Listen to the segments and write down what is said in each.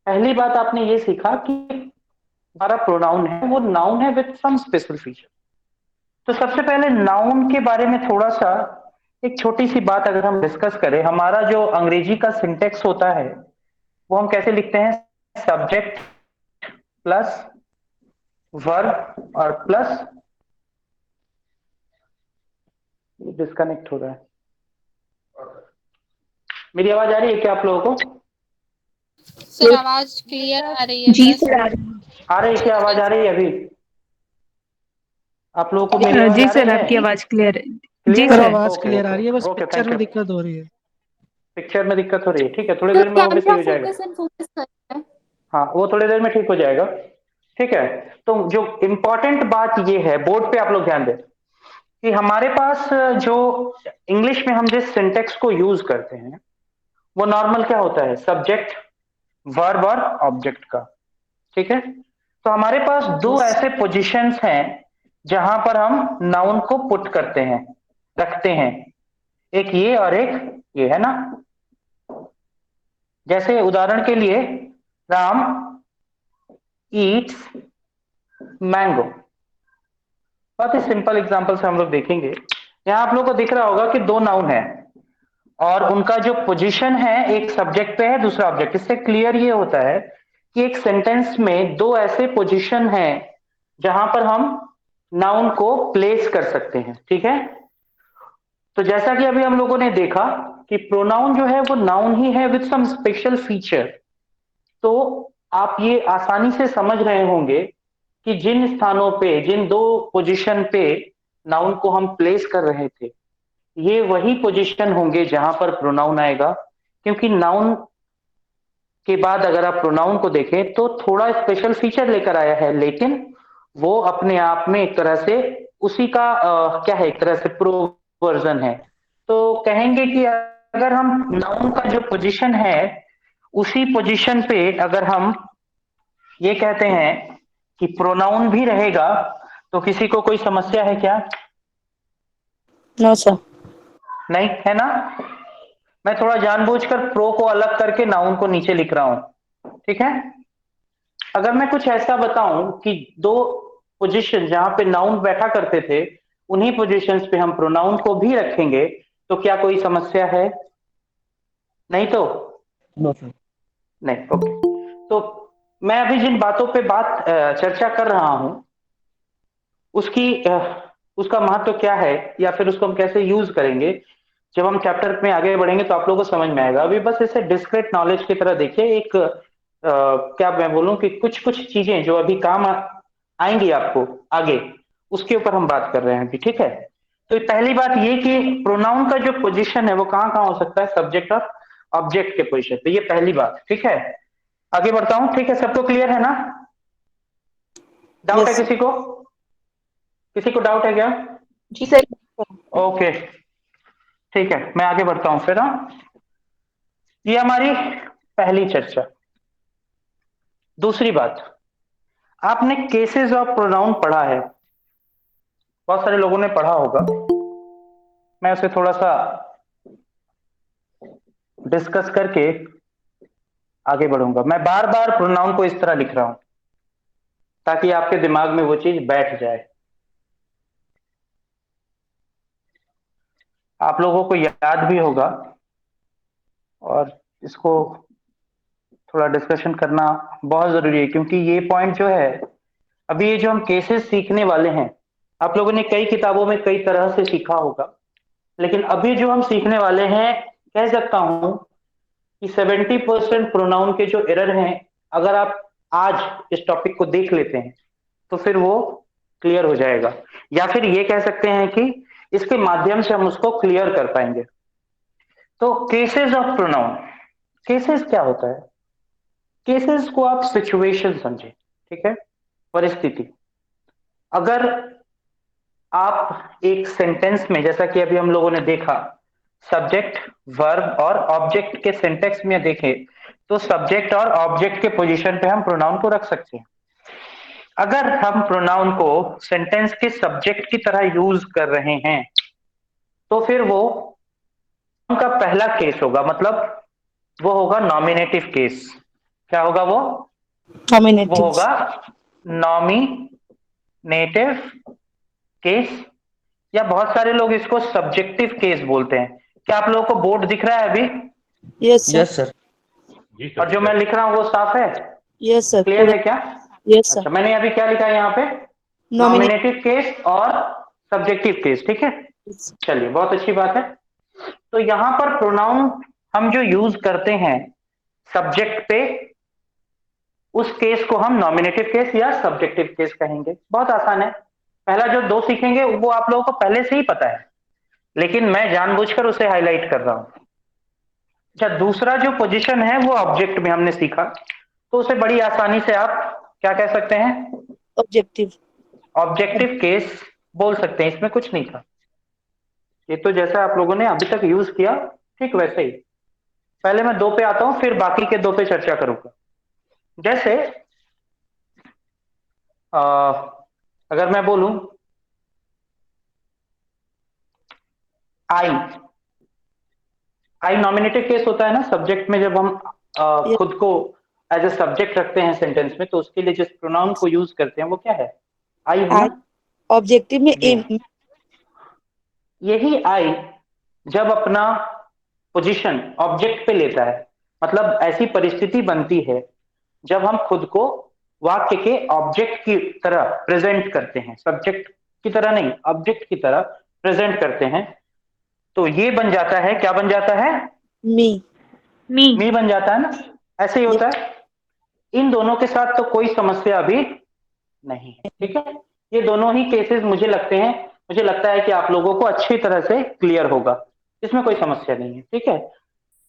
पहली बात आपने ये सीखा कि हमारा प्रोनाउन है वो नाउन है विद सम स्पेशल फीचर। तो सबसे पहले नाउन के बारे में थोड़ा सा एक छोटी सी बात अगर हम डिस्कस करें, हमारा जो अंग्रेजी का सिंटेक्स होता है वो हम कैसे लिखते हैं? सब्जेक्ट प्लस वर्ब और प्लस, डिस्कनेक्ट हो रहा है। मेरी आवाज आ रही है क्या आप लोगों को? सर आवाज क्लियर आ रही है जी सर। सर, आ रही आ रही है क्या? आवाज आ रही है अभी? आप लोगों को मेरी है। आवाज जी आ सर, रही है? आपकी आवाज क्लियर है। जी क्लियर सर है? सर। आवाज ओके क्लियर आ ओके रही है, बस ओके, पिक्चर थैंक में यू। दिक्कत हो रही है। पिक्चर में दिक्कत हो रही है, ठीक है, थोड़ी तो देर में वो भी सही कैमरा हो जाएगा। फोकस एंड फोकस कर रहा है। हाँ, वो थोड़ी देर में ठीक हो जाएगा। ठीक है। तो जो इम्पोर्टेंट बात ये है, बोर्ड पे आप लोग ध्यान दें कि हमारे पास जो इंग्लिश में हम जिस सिंटेक्स को यूज करते हैं वो नॉर्मल क्या होता है? सब्जेक्ट, वर्ब और ऑब्जेक्ट का। ठीक है। तो हमारे पास दो यस। ऐसे पोजीशंस हैं जहां पर हम नाउन को पुट करते हैं, रखते हैं। एक ये और एक ये, है ना? जैसे उदाहरण के लिए, राम ईट्स मैंगो। बहुत ही सिंपल एग्जांपल से हम लोग देखेंगे। यहाँ आप लोग को दिख रहा होगा कि दो नाउन है और उनका जो पोजीशन है एक सब्जेक्ट पे है, दूसरा ऑब्जेक्ट। इससे क्लियर ये होता है कि एक सेंटेंस में दो ऐसे पोजीशन हैं जहां पर हम नाउन को प्लेस कर सकते हैं। ठीक है। तो जैसा कि अभी हम लोगों ने देखा कि प्रोनाउन जो है वो नाउन ही है विद सम स्पेशल फीचर। तो आप ये आसानी से समझ रहे होंगे कि जिन स्थानों पे, जिन दो पोजीशन पे नाउन को हम प्लेस कर रहे थे, ये वही पोजीशन होंगे जहां पर प्रोनाउन आएगा। क्योंकि नाउन के बाद अगर आप प्रोनाउन को देखें तो थोड़ा स्पेशल फीचर लेकर आया है, लेकिन वो अपने आप में एक तरह से उसी का क्या है, एक तरह से प्रो वर्जन है। तो कहेंगे कि अगर हम नाउन का जो पोजीशन है उसी पोजीशन पे अगर हम ये कहते हैं कि प्रोनाउन भी रहेगा, तो किसी को कोई समस्या है क्या? No sir. नहीं है ना? मैं थोड़ा जानबूझकर प्रो को अलग करके नाउन को नीचे लिख रहा हूं। ठीक है। अगर मैं कुछ ऐसा बताऊं कि दो पोजीशन जहां पे नाउन बैठा करते थे, उन्हीं पोजीशंस पे हम प्रोनाउन को भी रखेंगे, तो क्या कोई समस्या है? नहीं तो? No sir. नहीं। ओके। तो मैं अभी जिन बातों पे चर्चा कर रहा हूं उसकी उसका महत्व क्या है, या फिर उसको हम कैसे यूज करेंगे, जब हम चैप्टर में आगे बढ़ेंगे तो आप लोगों को समझ में आएगा। अभी बस इसे डिस्क्रीट नॉलेज की तरह देखिए। एक क्या मैं बोलूं कि कुछ कुछ चीजें जो अभी काम आएंगी आपको आगे, उसके ऊपर हम बात कर रहे हैं अभी। ठीक है। तो पहली बात ये कि प्रोनाउन का जो पोजीशन है वो कहाँ कहाँ हो सकता है? सब्जेक्ट और ऑब्जेक्ट के पोजीशन पे। ये पहली बात। ठीक है। आगे बढ़ता हूं। ठीक है, सबको क्लियर है ना? डाउट है यस। किसी को? किसी को डाउट है क्या? जी सर। ओके। ठीक है, मैं आगे बढ़ता हूं फिर। हाँ, ये हमारी पहली चर्चा। दूसरी बात, आपने केसेस ऑफ प्रोनाउन पढ़ा है, बहुत सारे लोगों ने पढ़ा होगा। मैं उसे थोड़ा सा डिस्कस करके आगे बढ़ूंगा। मैं बार बार प्रोनाउन को इस तरह लिख रहा हूं ताकि आपके दिमाग में वो चीज बैठ जाए। आप लोगों को याद भी होगा और इसको थोड़ा डिस्कशन करना बहुत जरूरी है, क्योंकि ये पॉइंट जो है, अभी ये जो हम केसेस सीखने वाले हैं, आप लोगों ने कई किताबों में कई तरह से सीखा होगा, लेकिन अभी जो हम सीखने वाले हैं, कह सकता हूं कि 70% प्रोनाउन के जो एरर हैं, अगर आप आज इस टॉपिक को देख लेते हैं तो फिर वो क्लियर हो जाएगा, या फिर ये कह सकते हैं कि इसके माध्यम से हम उसको क्लियर कर पाएंगे। तो केसेस ऑफ प्रोनाउन, केसेस क्या होता है? केसेस को आप सिचुएशन समझे। ठीक है। परिस्थिति। अगर आप एक सेंटेंस में, जैसा कि अभी हम लोगों ने देखा, सब्जेक्ट, वर्ब और ऑब्जेक्ट के सेंटेंस में देखें, तो सब्जेक्ट और ऑब्जेक्ट के पोजीशन पे हम प्रोनाउन को रख सकते हैं। अगर हम प्रोनाउन को सेंटेंस के सब्जेक्ट की तरह यूज कर रहे हैं तो फिर वो उनका पहला केस होगा, मतलब वो होगा नॉमिनेटिव केस। क्या होगा वो Nominative. होगा नॉमिनेटिव केस, या बहुत सारे लोग इसको सब्जेक्टिव केस बोलते हैं। क्या आप लोगों को बोर्ड दिख रहा है अभी? Yes, sir. Yes sir. जी सर। और जो मैं लिख रहा हूँ वो साफ है, Yes, sir. क्लियर है क्या? Yes, sir. अच्छा, मैंने अभी क्या लिखा है यहाँ पे? Nominative. नॉमिनेटिव केस और सब्जेक्टिव केस, ठीक है। चलिए, बहुत अच्छी बात है। तो यहाँ पर प्रोनाउन हम जो यूज करते हैं सब्जेक्ट पे, उस केस को हम नॉमिनेटिव केस या सब्जेक्टिव केस कहेंगे। बहुत आसान है। पहला जो दो सीखेंगे वो आप लोगों को पहले से ही पता है, लेकिन मैं जानबूझकर उसे हाईलाइट कर रहा हूं। अच्छा, दूसरा जो पोजीशन है वो ऑब्जेक्ट में हमने सीखा, तो उसे बड़ी आसानी से आप क्या कह सकते हैं? Objective. ऑब्जेक्टिव केस बोल सकते हैं। इसमें कुछ नहीं था, ये तो जैसा आप लोगों ने अभी तक यूज किया ठीक वैसे ही। पहले मैं दो पे आता हूं, फिर बाकी के दो पे चर्चा करूंगा। जैसे अगर मैं बोलूं आई, आई नॉमिनेटिव केस होता है ना सब्जेक्ट में। जब हम Yes. खुद को एज ए सब्जेक्ट रखते हैं सेंटेंस में, तो उसके लिए जिस प्रोनाउन को यूज करते हैं वो क्या है? आई है I. ना। Objective में ये aim. यही आई जब अपना पोजीशन ऑब्जेक्ट पे लेता है, मतलब ऐसी परिस्थिति बनती है जब हम खुद को वाक्य के ऑब्जेक्ट की तरह प्रेजेंट करते हैं, सब्जेक्ट की तरह नहीं, ऑब्जेक्ट की तरह प्रेजेंट करते हैं, तो ये बन जाता है, क्या बन जाता है? Me. मी बन जाता है ना। ऐसे ही होता है। इन दोनों के साथ तो कोई समस्या अभी नहीं है, ठीक है। ये दोनों ही केसेस मुझे लगता है कि आप लोगों को अच्छी तरह से क्लियर होगा, इसमें कोई समस्या नहीं है, ठीक है।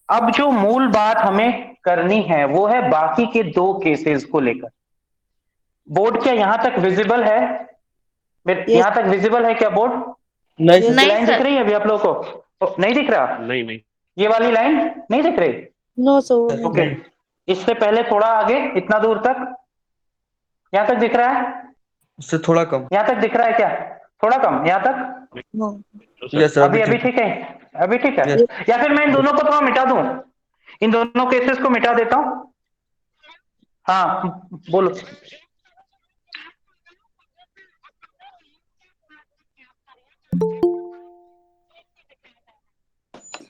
अब जो मूल बात हमें करनी है वो है बाकी के दो केसेस को लेकर। बोर्ड क्या यहां तक विजिबल है? Yes. यहां तक विजिबल है क्या बोर्ड? नहीं Yes. सर। लाइन दिख रही है अभी आप लोगों को? नहीं दिख रहा? नहीं नहीं। ये वाली लाइन नहीं दिख रही? No, sir. ओके, इससे पहले थोड़ा आगे, इतना दूर तक, यहां तक दिख रहा है? उससे थोड़ा कम। यहां तक दिख रहा है क्या? थोड़ा कम, यहां तक? No. तो सर, यस सर। अभी अभी ठीक है? अभी ठीक है? Yes. या फिर मैं इन दोनों को थोड़ा मिटा दूं, इन दोनों केसेस को मिटा देता हूं। हाँ बोलो।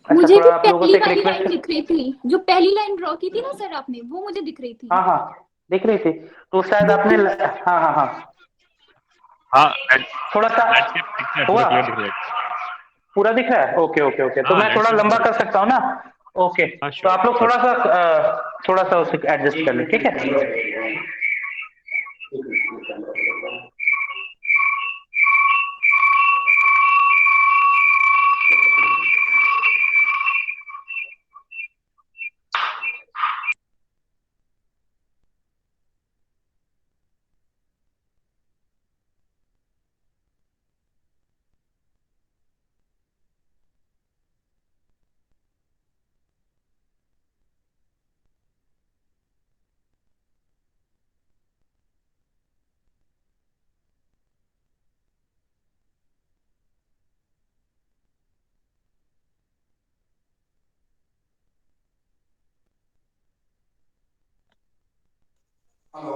अच्छा, मुझे थोड़ा भी आप लोगों पहली से एक वाली लाइन रिक्वेस्ट। दिख रही थी, जो पहली लाइन ड्रॉ की थी ना सर आपने, वो मुझे दिख रही थी। हाँ हाँ, दिख रही थी तो शायद आपने हाँ हाँ हाँ, हाँ थोड़ा सा लैंडस्केप दिख रहा है, हुआ, पूरा क्लियर दिख रहा है। पूरा दिख रहा है? ओके ओके ओके, तो हाँ, मैं थोड़ा landscape लंबा पूरा कर सकता हूँ ना? ओके, हाँ, तो sure, आप लोग थोड़ा सा उसे एडजस्ट कर लें, ठीक है।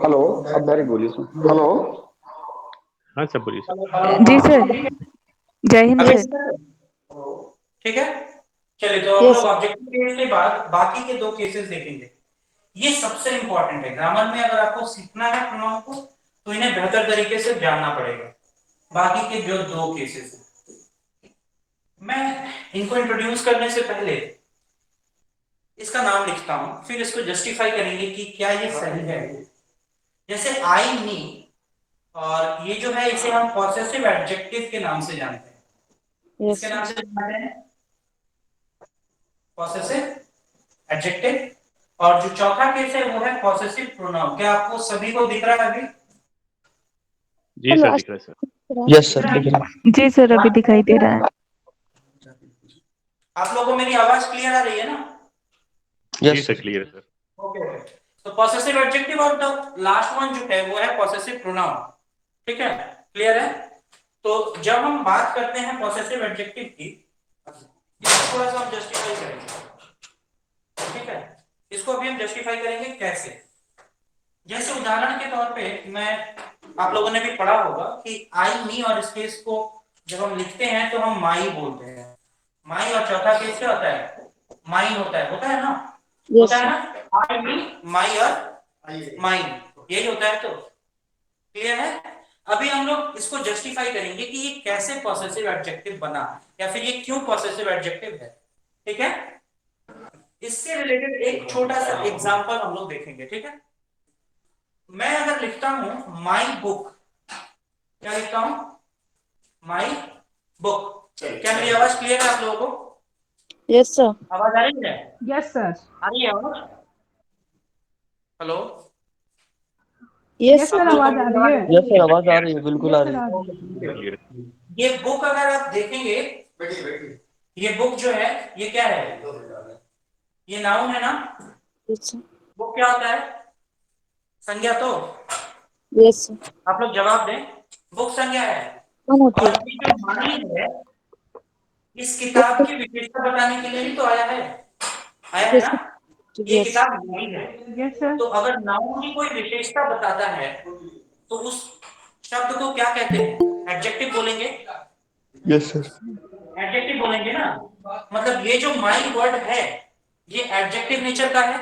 हेलो, अब डायरेक्ट बोलिए सर। हेलो, हाँ सर, बोलिए सर। जी सर। जय हिंद अभी सर। ठीक है। चलिए, तो हम Yes. लोग ऑब्जेक्टिव केस के बाद बाकी के दो केसेस देखेंगे। ये सबसे इंपॉर्टेंट है ग्रामर में। अगर आपको सीखना है प्रोनाउन को, तो इन्हें बेहतर तरीके से जानना पड़ेगा। बाकी के जो दो केसेस हैं, मैं इनको इंट्रोड्यूस करने से पहले इसका नाम लिखता हूं, फिर इसको जस्टिफाई करेंगे कि क्या ये सही है। जैसे आई नी, और ये जो है इसे हम पॉसेसिव एडजेक्टिव के नाम से जानते हैं। Yes. इसके नाम से जानते हैं पॉसेसिव एडजेक्टिव। और जो चौथा केस है वो है पॉसेसिव प्रोनाउन। क्या आपको सभी को दिख रहा है अभी? जी सर, दिख रहा है सर। यस सर दिख रहा है। जी सर, अभी दिखाई दे रहा है। आप लोगों को मेरी आवाज क्लियर आ रही है ना? जी यस सर, सर। क्लियर है सर। ओके, तो पॉसेसिव एडजेक्टिव और द लास्ट वन जो है वो है पॉसेसिव प्रोनाउन। ठीक है, क्लियर है? तो जब हम बात करते हैं पॉसेसिव एडजेक्टिव की, इसको थोड़ा सा हम जस्टिफाई करेंगे, ठीक है। इसको अभी हम जस्टिफाई करेंगे कैसे। जैसे उदाहरण के तौर पे मैं, आप लोगों ने भी पढ़ा होगा कि आई मी और स्पेस को जब हम लिखते हैं तो हम माई बोलते हैं। माई और चौथा केस क्या होता है, माइन होता है ना, होता है ना, आई मी माई और माइन, यही होता है। तो क्लियर है। अभी हम लोग इसको जस्टिफाई करेंगे कि ये कैसे पॉसेसिव एडजेक्टिव बना या फिर ये क्यों पॉसेसिव एडजेक्टिव है। ठीक है, इससे रिलेटेड एक छोटा सा एग्जांपल हम लोग देखेंगे। ठीक है, मैं अगर लिखता हूं माई बुक, क्या लिखता हूं, माई बुक, क्या मेरी आवाज क्लियर है आप लोगों को? Yes sir. आवाज आ रही है? Yes sir. आ रही है आवाज? हेलो, यस सर, आवाज आ रही है। यस सर, आवाज आ रही है, बिल्कुल आ रही है। क्लियर। ये बुक अगर आप देखेंगे, ये बुक जो है ये क्या है, ये नाउन है ना। बुक क्या होता है, संज्ञा। तो यस आप लोग जवाब दें, बुक संज्ञा है। और ये जो मानी है, इस किताब की विशेषता बताने के लिए ही तो आया है ना, ये किताब मेरी है। Yes sir. तो अगर नाउन की कोई विशेषता बताता है तो उस शब्द को क्या कहते हैं, एडजेक्टिव बोलेंगे। Yes sir. एडजेक्टिव बोलेंगे ना। मतलब ये जो माई वर्ड है ये एडजेक्टिव नेचर का है।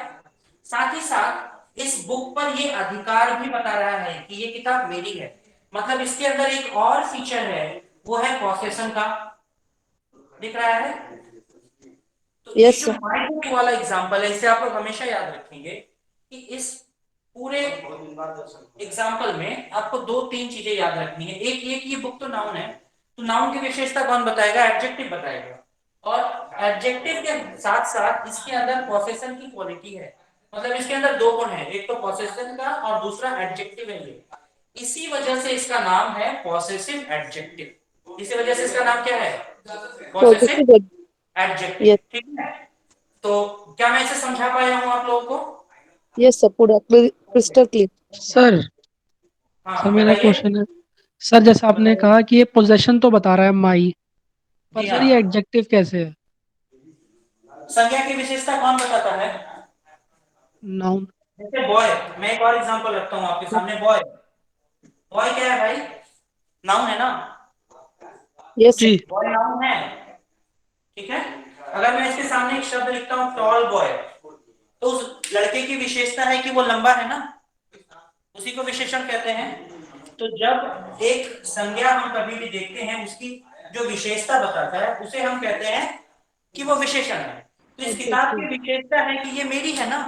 साथ ही साथ इस बुक पर ये अधिकार भी बता रहा है कि ये किताब मेरी है। मतलब इसके अंदर एक और फीचर है, वो है पॉसेशन का। दिख रहा है? तो ये जो माई बुक वाला एग्जांपल है, इसे आप लोग हमेशा याद रखेंगे कि इस पूरे एग्जांपल में आपको दो तीन चीजें याद रखनी है। एक ये कि ये बुक तो नाउन है, तो नाउन की विशेषता कौन बताएगा, एडजेक्टिव बताएगा। और एडजेक्टिव के साथ साथ इसके अंदर पॉसेशन की क्वालिटी है। मतलब इसके अंदर दो गुण है, एक तो पॉसेशन का और दूसरा एडजेक्टिव है ये। इसी वजह से इसका नाम है पॉसेसिव एडजेक्टिव। इसी वजह से इसका नाम क्या है, पॉसेसिव एडजेक्टिव। ठीक है, तो क्या मैं इसे समझा पाया हूं आप लोगों को? यस सर, पूरा क्रिस्टल क्लियर। सर हाँ सर मेरा बताइए। क्वेश्चन है। सर जैसे आपने कहा कि ये पोजेशन तो बता रहा है माई, पर जी सर हाँ, ये एडजेक्टिव कैसे है? संज्ञा की विशेषता कौन बताता है? नाउन। जैसे बॉय, मैं एक और एग्जांपल रखता हूँ आपके सामने। बॉय, बॉय क्या है भाई, नाउन है ना। यस जी। बॉय नाउन है। ठीक है, अगर मैं इसके सामने एक शब्द लिखता हूँ टॉल बॉय, तो उस लड़के की विशेषता है कि वो लंबा है ना, उसी को विशेषण कहते हैं। तो जब एक संज्ञा हम कभी भी देखते हैं, उसकी जो विशेषता बताता है उसे हम कहते हैं कि वो विशेषण है। तो इस किताब की विशेषता है कि ये मेरी है ना।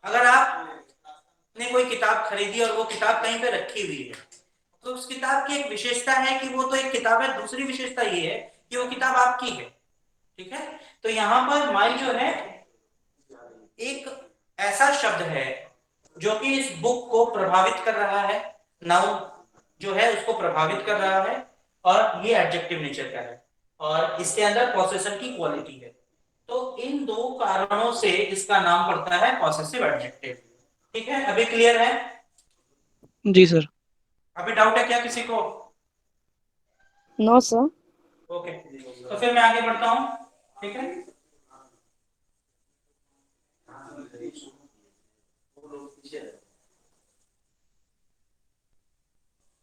अगर आपने कोई किताब खरीदी और वो किताब कहीं पे रखी हुई है, तो उस किताब की एक विशेषता है कि वो तो एक किताब है। दूसरी विशेषता ये है कि वो किताब आपकी है। ठीक है, तो यहां पर माई जो है एक ऐसा शब्द है जो कि इस बुक को प्रभावित कर रहा है, नाउन जो है उसको प्रभावित कर रहा है, और ये एडजेक्टिव नेचर का है, और इसके अंदर पॉसेशन की क्वालिटी है। तो इन दो कारणों से इसका नाम पड़ता है पॉसेसिव एडजेक्टिव। ठीक है, अभी क्लियर है? जी सर। अभी डाउट है क्या किसी को? No sir. ओके, तो फिर मैं आगे बढ़ता हूं। ठीक है,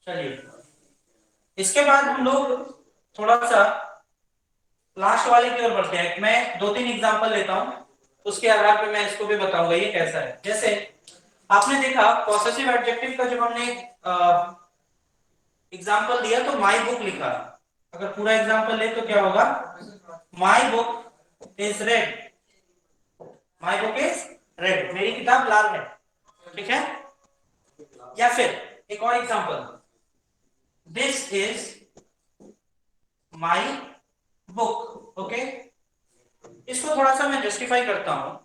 चलिए इसके बाद हम लोग थोड़ा सा लास्ट वाले की ओर बढ़ते हैं। मैं दो तीन एग्जांपल लेता हूं, उसके आधार पे मैं इसको भी बताऊंगा ये कैसा है। जैसे आपने देखा पॉसेसिव एडजेक्टिव का जब हमने एग्जांपल दिया तो माई बुक लिखा। अगर पूरा एग्जांपल ले तो क्या होगा, my book is red, my book is red, मेरी किताब लाल है। ठीक है, या फिर एक और example, this is my book. Okay, इसको थोड़ा सा मैं जस्टिफाई करता हूं।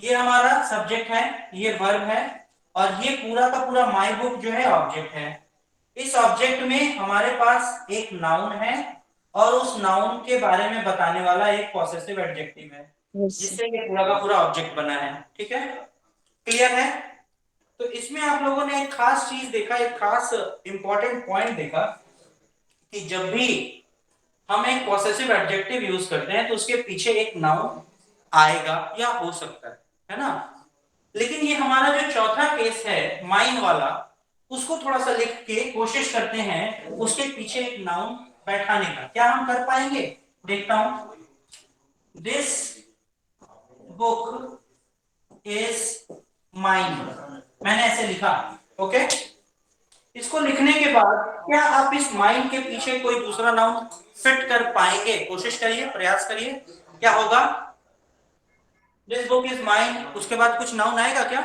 ये हमारा सब्जेक्ट है, ये वर्ब है, और ये पूरा का पूरा माई बुक जो है ऑब्जेक्ट है। इस ऑब्जेक्ट में हमारे पास एक नाउन है और उस नाउन के बारे में बताने वाला एक पॉसेसिव एडजेक्टिव है, जिससे ये पूरा का पूरा ऑब्जेक्ट बना है। ठीक है, क्लियर है? तो इसमें आप लोगों ने एक खास चीज देखा, एक खास इंपॉर्टेंट पॉइंट देखा कि जब भी हम एक पॉसेसिव एडजेक्टिव यूज करते हैं तो उसके पीछे एक नाउन आएगा या हो सकता है ना। लेकिन ये हमारा जो चौथा केस है माइन वाला, उसको थोड़ा सा लिख के कोशिश करते हैं उसके पीछे एक नाउन बैठाने का। क्या हम कर पाएंगे? देखता हूं। दिस बुक इज माइन, मैंने ऐसे लिखा। ओके, इसको लिखने के बाद क्या आप इस माइन के पीछे कोई दूसरा नाउन फिट कर पाएंगे? कोशिश करिए, प्रयास करिए, क्या होगा? दिस बुक इज माइन, उसके बाद कुछ नाउन आएगा क्या?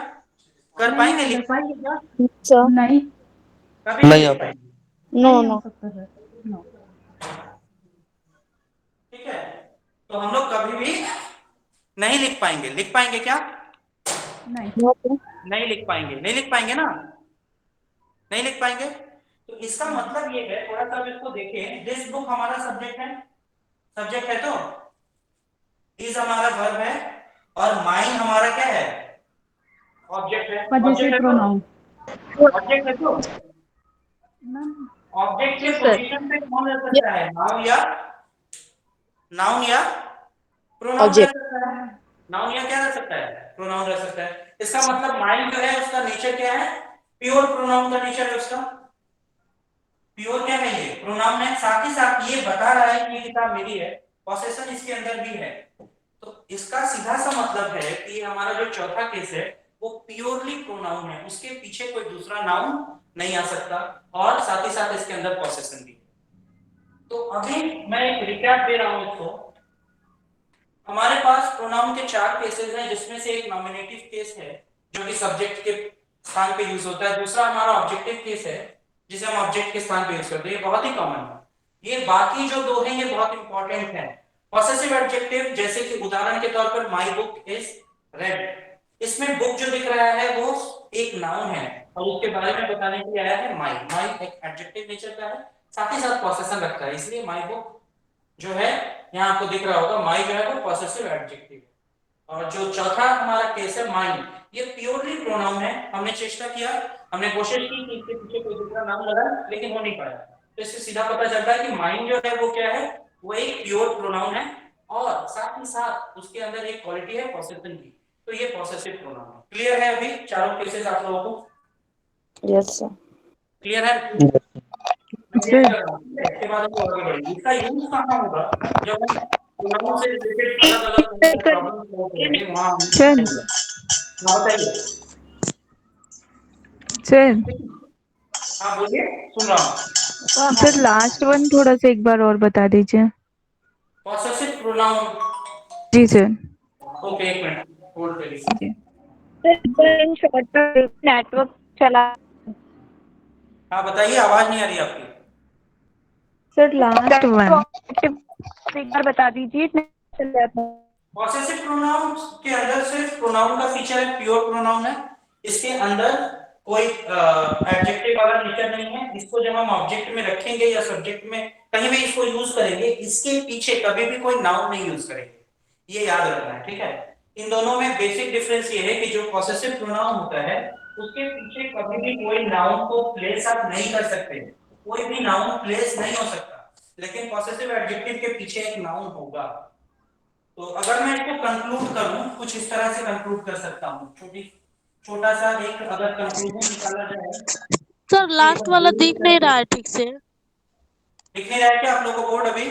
कर पाएंगे, लिख पाएंगे क्या? सर नहीं, कभी नहीं नहीं लिख आता। पाएंगे। नो नहीं नो हो सकता सर। नो, ठीक है, तो हम लोग कभी भी नहीं लिख पाएंगे। लिख पाएंगे क्या? नहीं। नो सर नहीं लिख पाएंगे, नहीं लिख पाएंगे ना, नहीं लिख पाएंगे। तो इसका मतलब ये है, थोड़ा सा अब इसको देखें। दिस बुक हमारा सब्जेक्ट है, सब्जेक्ट है, तो इज हमारा वर्ब है, और माइन हमारा क्या है? ऑब्जेक्ट है। पजेसिव ऑब्जेक्ट है तो, प्रोनाउन। ऑब्जेक्ट है तो ना, ऑब्जेक्ट के यस सर पोजीशन पे कौन रह सकता है? नाउन या प्रोनाउन रह ऑब्जेक्ट सकता है। नाउन या क्या रह सकता है? प्रोनाउन रह सकता है। इसका मतलब माइन जो है उसका नेचर क्या है? प्योर प्रोनाउन का नेचर है उसका। प्योर क्या है? ये प्रोनाउन है। साथ ही साथ ये बता रहा है कि ये किताब मेरी है, पोसेशन इसके अंदर भी है। तो इसका सीधा सा मतलब है कि हमारा जो चौथा केस है वो प्योरली प्रोनाउन है, उसके पीछे कोई दूसरा नाउन नहीं आ सकता, और साथ ही साथ इसके अंदर पोसेशन भी। तो अभी मैं एक रिकैप दे रहा हूं इसको। हमारे पास प्रोनाउन के चार केसेस हैं, जिसमें से एक नॉमिनेटिव केस है जो कि सब्जेक्ट के स्थान पे यूज होता है। दूसरा हमारा ऑब्जेक्टिव केस है जिसे हम ऑब्जेक्ट के स्थान पे यूज करते हैं, ये बहुत ही कॉमन है। ये बाकी जो दो हैं ये बहुत इंपॉर्टेंट है। पॉसेसिव एडजेक्टिव, जैसे कि उदाहरण के तौर पर माय बुक इज रेड, इसमें बुक जो दिख रहा है वो एक नाउन है, और उसके बारे में बताने के लिए आया है माय। माय एक एडजेक्टिव नेचर का है, साथ ही साथ पॉसेशन रखता है, इसलिए माय बुक जो है यहाँ आपको दिख रहा होगा, माई जो है वो पॉसेसिव एडजेक्टिव। और जो चौथा हमारा केस है माइन, ये प्योरली प्रोनाउन है। हमने चेष्टा किया, हमने कोशिश की कि इसके पीछे कोई दूसरा नाम लगाए, लेकिन हो नहीं पाया। तो इससे सीधा पता चलता है कि माइन जो है वो क्या है? वो एक प्योर प्रोनाउन है, और साथ ही साथ उसके अंदर एक क्वालिटी है पॉसेशन की, तो ये पॉसेसिव प्रोनाउन है। क्लियर है अभी चारों केसेस आप लोगों को? यस सर क्लियर है? इसके बाद हम आगे बढ़ेंगे। इसका यूज कहाँ होगा? जब हम प्रोनाउन से रिलेटेड अलग अलग प्रॉब्लम सॉल्व करेंगे, वहां हम सर हाँ बताइए। सर हाँ बोलिए, सुन रहा हूँ। सर लास्ट वन थोड़ा सा एक बार और बता दीजिए। Possessive pronoun. जी सर। ओके, एक मिनट होल्ड करिए। जी सर शॉर्ट नेटवर्क चला। हाँ बताइए, आवाज नहीं आ रही आपकी। Sir last one. एक बार बता दीजिए। पॉसेसिव प्रोनाउन के अंदर सिर्फ प्रोनाउन का फीचर है, प्योर प्रोनाउन है, इसके अंदर कोई एडजेक्टिव वाला नेचर नहीं है। इसको जब हम ऑब्जेक्ट में रखेंगे या सब्जेक्ट में कहीं भी इसको यूज करेंगे, इसके पीछे कभी भी कोई नाउन नहीं यूज करेंगे, ये याद रखना है, ठीक है। इन दोनों में बेसिक डिफरेंस ये है कि जो पॉसेसिव प्रोनाउन होता है उसके पीछे कभी भी कोई नाउन को प्लेस आप नहीं कर सकते, कोई भी नाउन प्लेस नहीं हो सकता, लेकिन पॉसेसिव एडजेक्टिव के पीछे एक नाउन होगा। तो अगर मैं इसको कंक्लूड करूं, कुछ इस तरह से कंक्लूड कर सकता हूं, छोटा सा एक अगर कंक्लूजन निकाला जाए। सर लास्ट वाला दिख नहीं रहा है ठीक से। दिख नहीं रहा है क्या आप लोगों को बोर्ड अभी?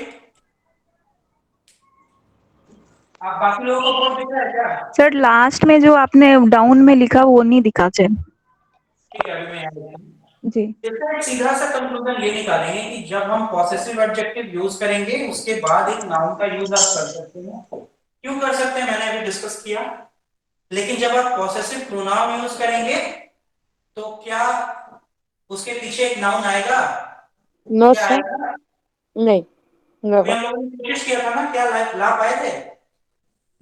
आप बाकी लोगों को बोर्ड दिख रहा है क्या? सर लास्ट में जो आपने डाउन में लिखा वो नहीं दिखा सर। ठीक है, अभी मैं यहाँ जी इसका एक सीधा सा कंक्लूजन ये निकालेंगे कि जब हम पॉसेसिव एडजेक्टिव यूज करेंगे उसके बाद एक नाउन का यूज आप कर सकते हैं। क्यों कर सकते हैं मैंने अभी डिस्कस किया। लेकिन जब आप पॉसेसिव प्रोनाउन यूज करेंगे तो क्या उसके पीछे एक नाउन आएगा? नो क्या सर आएगा? नहीं अभी हम लोगों ने कोशिश किया था ना, क्या ला पाए थे?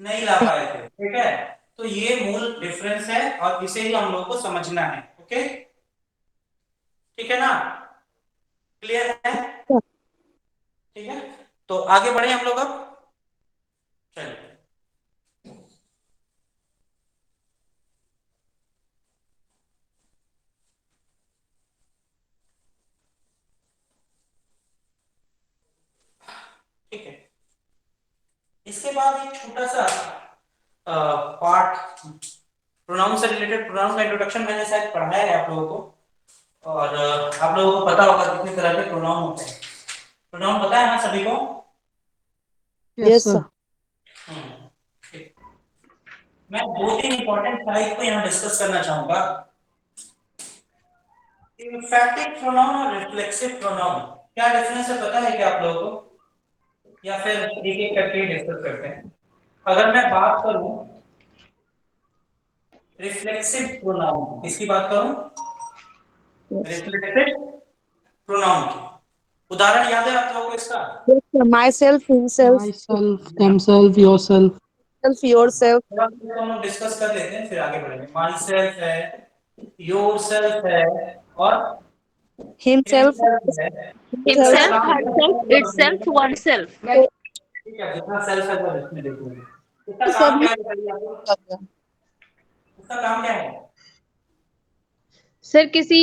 नहीं ला पाए थे, ठीक है। तो ये मूल डिफरेंस है और इसे ही हम लोगों को समझना है। ओके, ठीक है ना? क्लियर है? ठीक है, तो आगे बढ़े हम लोग अब। चलिए, ठीक है। इसके बाद एक छोटा सा पार्ट प्रोनाउन से रिलेटेड प्रोनाउन का इंट्रोडक्शन मैंने शायद पढ़ाया है आप लोगों को, और आप लोगों को पता होगा कितने तरह के प्रोनाउन होते हैं। प्रोनाउन पता है ना सभी को? Yes sir. मैं 2-3 इंपॉर्टेंट टाइप को यहाँ डिस्कस करना चाहूंगा, एम्फैटिक प्रोनाउन और रिफ्लेक्सिव प्रोनाउन। क्या डिफरेंस है पता है क्या आप लोगों को, या फिर एक एक करके डिस्कस करते हैं? अगर मैं बात करूं रिफ्लेक्सिव प्रोनाउन, इसकी बात करूं रिफ्लेक्सिव प्रोनाउन की, उदाहरण याद है आप लोगों को इसका? My self, himself, myself, themselves, yourself. Yourself. तो हम डिस्कस कर लेते हैं फिर आगे बढ़ेंगे। माई सेल्फ है, योर सेल्फ है, और himself, Himself, herself, itself, oneself. ठीक है, जितना सेल्फ है वो इसमें देखोगे। इसका काम क्या है बताइए आपको? इसका काम क्या है? सर किसी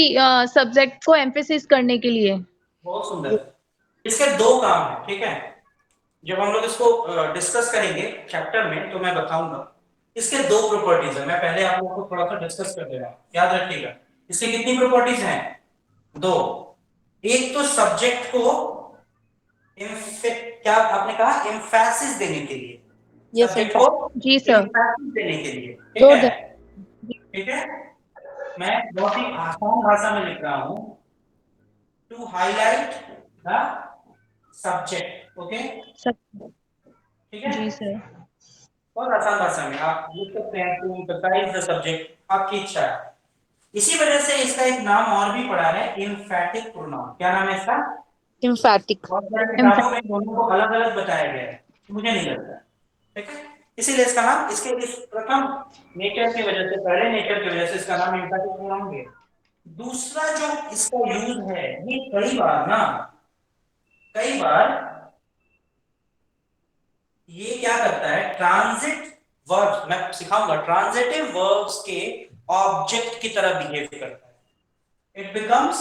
सब्जेक्ट को एम्फेसिस करने के लिए। बहुत सुंदर। इसके 2 काम है, ठीक है? जब हम लोग इसको डिस्कस करेंगे चैप्टर में तो मैं बताऊंगा। इसके 2 प्रॉपर्टीज है, मैं पहले आप लोगों को थोड़ा सा डिस्कस कर दे रहा हूं, याद रखिएगा। इसकी कितनी प्रॉपर्टीज हैं? 2। एक तो सब्जेक्ट को क्या आपने कहा, एम्फेसिस देने के लिए, यस सब्जेक्ट को जी सर। एम्फेसिस देने के लिए, ठीक है? ठीक है, मैं बहुत ही आसान भाषा में लिख रहा हूं, to highlight the subject. Okay, ठीक है जी सर। बहुत आसान भाषा में आप लिख सकते हैं, टू एम्फसाइज द सब्जेक्ट, आपकी इच्छा है। इसी वजह से इसका एक नाम और भी पड़ा है, एम्फैटिक प्रोनाउन। क्या नाम है इसका? एम्फैटिक। किताबों में दोनों को अलग अलग बताया गया है, मुझे नहीं लगता, ठीक है? इसीलिए इसका नाम, इसके इस प्रथम नेचर की वजह से, पहले नेचर की वजह से इसका नाम एम्फैटिक प्रोनाउन है। दूसरा जो इसका यूज है, ये कई बार ये क्या करता है, ट्रांजिट वर्ब्स, मैं सिखाऊंगा, ट्रांजिटिव वर्ब्स के ऑब्जेक्ट की तरह बिहेव करता है। इट बिकम्स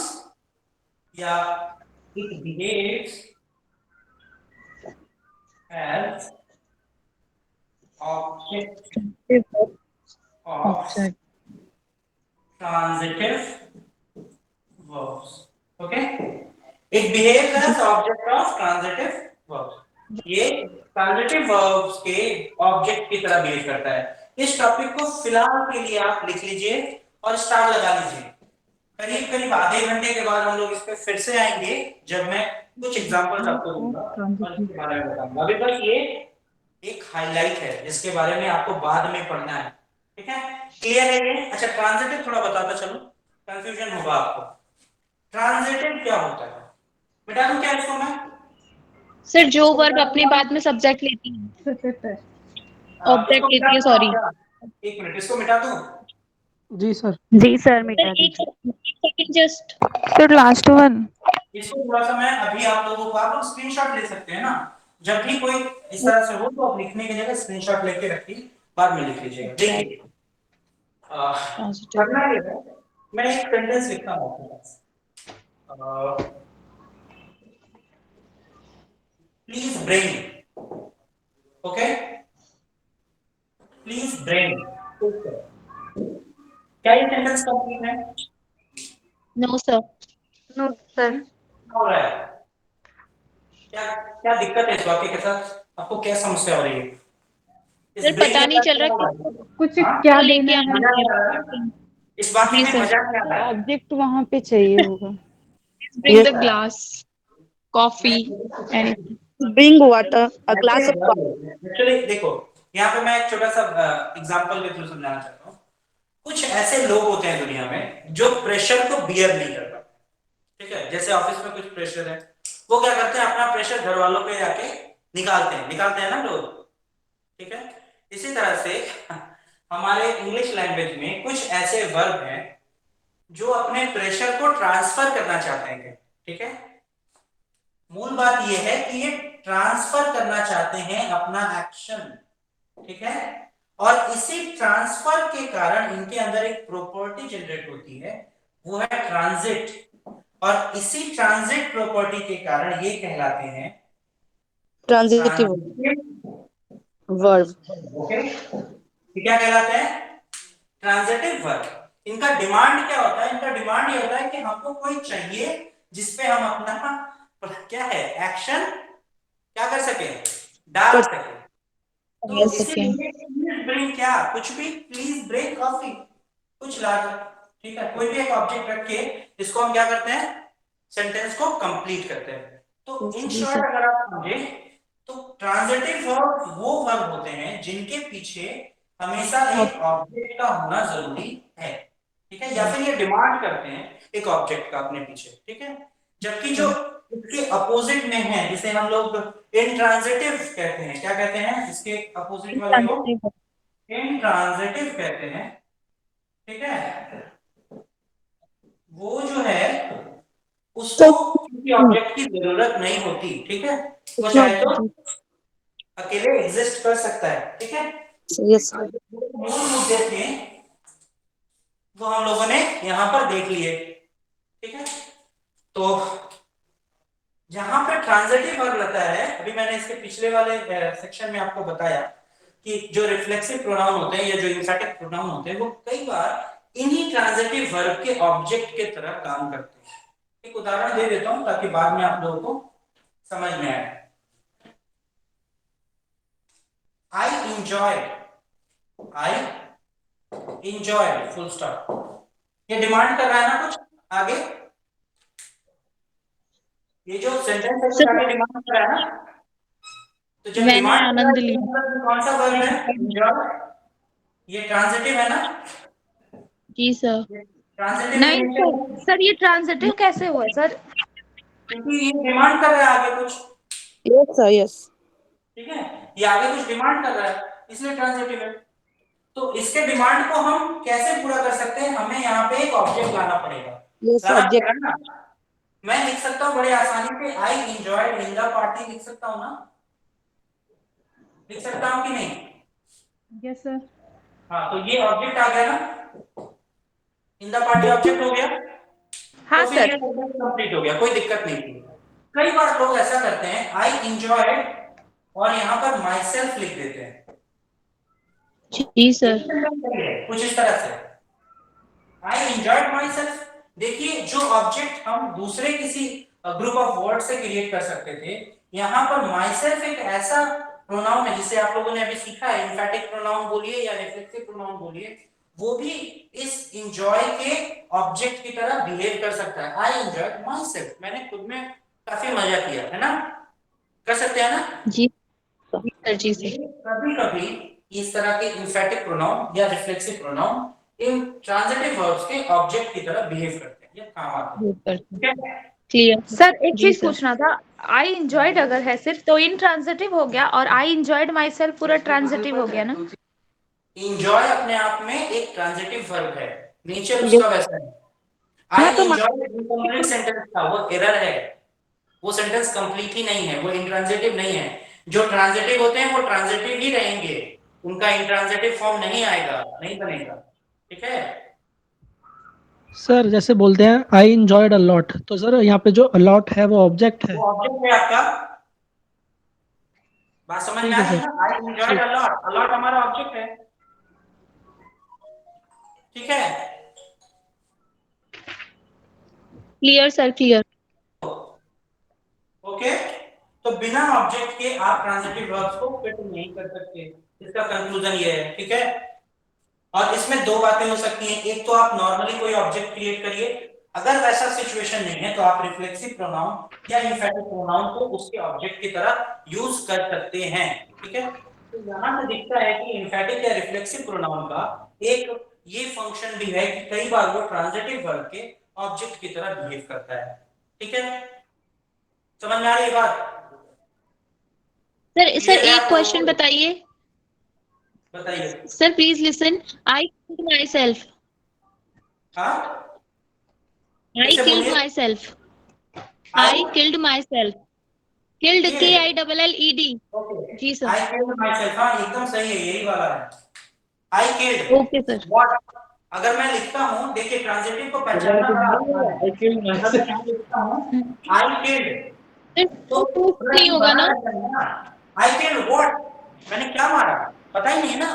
या it behaves as object of transitive verbs. Okay, it behaves as object of transitive verbs. ये transitive verbs के object की तरह बिहेव करता है। इस टॉपिक को फिलहाल के लिए आप लिख लीजिए और स्टार लगा लीजिए। करीब आधे घंटे के बाद हम लोग इस पे फिर से आएंगे, जब मैं कुछ एग्जांपल्स आपको दूंगा और इसके बारे में बताऊंगा। अभी तक ये एक हाईलाइट है, जिसके बारे में आपको बाद में पढ़ना है, ठीक है? क्लियर है ये? अच्छा, ट्रांजिटिव थोड़ा बताता चलो, कंफ्यूजन होगा आपको। ट्रांजिटिव क्या होता है, मिटा दूं क्या इसको मैं? सर जो वर्ब अपने बाद में सब्जेक्ट लेती है, ऑब्जेक्ट लेती है, सॉरी। एक मिनट, इसको मिटा दूं? जी सर। जी सर, मिटा दीजिए। एक second just. Sir last one. इसको थोड़ा सा मैं अभी आप लोगों को, आप लोग स्क्रीनशॉट ले सकते हैं ना, जब भी कोई इस तरह से हो तो आप लिखने की जगह स्क्रीनशॉट लेके रखिए, बाद में लिख लीजिएगा। देखिए करना ये है, मैं एक सेंटेंस लिखता हूँ आपके पास, please bring, okay, please bring. क्या ये सेंटेंस कंप्लीट है? No sir. No sir. हो रहा है क्या, क्या दिक्कत है इस वाक्य के साथ? आपको क्या समस्या हो रही है? सर पता नहीं चल रहा कि कुछ क्या लेके इस वाक्य में मजा क्या आ रहा है? ऑब्जेक्ट वहाँ पे चाहिए होगा। Bring the glass, coffee, anything. Bring water, a glass of water. Actually देखो, यहाँ पे मैं एक छोटा सा एग्जांपल के थ्रू समझाना चाहता हूँ। कुछ ऐसे लोग होते हैं दुनिया में जो प्रेशर को बियर नहीं कर पाते, ठीक है? जैसे ऑफिस में कुछ प्रेशर है, वो क्या करते हैं, अपना प्रेशर घर वालों पे जाके निकालते हैं ना लोग, ठीक है? इसी तरह से हमारे इंग्लिश लैंग्वेज में कुछ ऐसे वर्ब हैं जो अपने प्रेशर को ट्रांसफर करना चाहते हैं, ठीक है? मूल बात यह है कि ये ट्रांसफर करना चाहते हैं अपना एक्शन, ठीक है? और इसी ट्रांसफर के कारण इनके अंदर एक प्रॉपर्टी जनरेट होती है, वो है ट्रांजिट, और इसी ट्रांजिट प्रॉपर्टी के कारण ये कहलाते हैं ट्रांजिटिव वर्ब। ओके, ये क्या कहलाते हैं? Transitive verb. इनका डिमांड क्या होता है? इनका डिमांड ये होता है कि हमको कोई चाहिए जिसपे हम अपना क्या है एक्शन क्या कर सके, डाल सके। तो इसीलिए प्लीज ब्रिंग क्या, कुछ भी, प्लीज ब्रिंग कॉफी, कुछ ला दो, ठीक है। कोई भी एक ऑब्जेक्ट रख के इसको हम क्या करते हैं, सेंटेंस को कंप्लीट करते हैं। तो इन शॉर्ट अगर आप समझे तो ट्रांजिटिव वर्ब वो वर्ब होते हैं जिनके पीछे हमेशा एक ऑब्जेक्ट का होना जरूरी है, ठीक है, या फिर ये डिमांड करते हैं एक ऑब्जेक्ट का अपने पीछे, ठीक है। जबकि जो इसके अपोजिट में है, जिसे हम लोग इंट्रांजिटिव कहते हैं, क्या कहते हैं इसके अपोजिट वाले को? इंट्रांजिटिव कहते हैं, ठीक है। वो जो है उसको किसी ऑब्जेक्ट की जरूरत नहीं होती, ठीक है, वो चाहे तो अकेले एग्जिस्ट कर सकता है, ठीक है। यस मूल मुद्दे थे वो हम लोगों ने यहाँ पर देख लिए, ठीक है। तो जहां पे ट्रांजिटिव वर्ब लगता है, अभी मैंने इसके पिछले वाले सेक्शन में आपको बताया कि जो रिफ्लेक्सिव प्रोनाउन होते हैं या जो एम्फैटिक प्रोनाउन होते हैं वो कई बार इन्हीं ट्रांजिटिव वर्ब के ऑब्जेक्ट के तरह काम करते हैं। एक उदाहरण दे देता हूं ताकि बाद में आप लोगों को समझ में आए। I enjoyed, full stop. ये डिमांड कर रहा है ना कुछ आगे, ये जो सेंटेंस है वो डिमांड कर रहा है ना। तो जब डिमांड आनंद लिया, कौन सा वर्ब है? एंजॉय। ये ट्रांजिटिव है ना? जी सर। ट्रांजिटिव नहीं सर, ये ट्रांजिटिव कैसे हुआ सर? क्योंकि ये डिमांड कर रहा है आगे कुछ। Yes sir yes. ठीक है, ये आगे कुछ डिमांड कर रहा है इसलिए ट्रांजिटिव है। तो इसके डिमांड को हम कैसे पूरा कर सकते हैं? हमें यहाँ पे एक ऑब्जेक्ट लाना पड़ेगा। Yes object. मैं लिख सकता हूँ बड़े आसानी से, I enjoyed in the party, लिख सकता हूँ ना? लिख सकता हूँ कि नहीं? Yes sir. हाँ, तो ये ऑब्जेक्ट आ गया ना, इन द पार्टी ऑब्जेक्ट हो गया। हाँ तो सर, कंप्लीट हो गया, कोई दिक्कत नहीं थी। कई बार लोग ऐसा करते हैं, आई एंजॉयड और यहाँ पर माई सेल्फ लिख देते हैं। जी सर। कुछ इस तरह से, आई एंजॉयड माई सेल्फ। देखिए, जो ऑब्जेक्ट हम दूसरे किसी ग्रुप ऑफ वर्ड से क्रिएट कर सकते थे, यहाँ पर माई सेल्फ एक ऐसा प्रोनाउन है जिसे आप लोगों ने अभी सीखा है, एम्फैटिक प्रोनाउन बोलिए या रिफ्लेक्सिव प्रोनाउन बोलिए, वो भी इस एंजॉय के ऑब्जेक्ट की तरह बिहेव कर सकता है। आई एंजॉयड माई सेल्फ, मैंने खुद में काफी मजा किया, है ना? कर सकते हैं ना? जी सर। जी सर। कभी कभी इस तरह के एम्फैटिक प्रोनाउन या रिफ्लेक्सिव प्रोनाउन इन ट्रांजिटिव वर्ब्स के ऑब्जेक्ट की तरह बिहेव करते हैं, ये काम आते हैं। क्लियर सर एक चीज पूछना था, आई एंजॉयड अगर है सिर्फ तो इन ट्रांजिटिव हो गया, और आई एंजॉयड माई सेल्फ पूरा ट्रांजिटिव हो गया ना? एंजॉय अपने आप में एक ट्रांजिटिव वर्ब है, नेचर उसका वैसा है। आई एंजॉय इनकम्प्लीट सेंटेंस था, वो एरर है, वो सेंटेंस कंप्लीट ही नहीं है, वो इंट्रांजिटिव नहीं है। जो ट्रांजिटिव होते हैं वो ट्रांजिटिव ही रहेंगे, उनका इंट्रांजिटिव फॉर्म नहीं आएगा, नहीं बनेगा, ठीक है। सर जैसे बोलते हैं आई एंजॉयड अ लॉट, तो सर यहाँ पे जो अलॉट है वो ऑब्जेक्ट है। वो ऑब्जेक्ट है आपका, बात समझ में आ रही है ना? I enjoyed a lot, a lot हमारा ऑब्जेक्ट है, ठीक है। Clear sir, clear. ओके, तो बिना ऑब्जेक्ट के आप ट्रांजिटिव वर्ब्स को फिट नहीं कर सकते, इसका कंक्लूजन ये है, ठीक है। और इसमें दो बातें हो सकती हैं, एक तो आप नॉर्मली कोई ऑब्जेक्ट क्रिएट करिए, अगर वैसा सिचुएशन नहीं है तो आप रिफ्लेक्सिव प्रोनाउन या एम्फैटिक प्रोनाउन को उसके ऑब्जेक्ट की तरह यूज कर सकते हैं, ठीक है। तो यहां से दिखता है कि एम्फैटिक या रिफ्लेक्सिव प्रोनाउन का एक ये फंक्शन भी है कि कई बार वो ट्रांजिटिव वर्ब के ऑब्जेक्ट की तरह बिहेव करता है, ठीक है। समझ में आ रही है बात? सर एक क्वेश्चन बताइए। बताइए sir please listen. I killed myself. हाँ, I killed myself. I killed myself. Killed KILLED। जी sir. I killed myself, हाँ एकदम सही है, यही वाला है। I killed, okay sir. What? अगर मैं लिखता हूँ, देखिए ट्रांजिटिव को पहचानना बड़ा आसान है। I killed myself. अगर मैं लिखता हूँ आई किल्ड, तो नहीं होगा ना? आई किल्ड व्हाट, मैंने क्या मारा, पता ही नहीं है ना।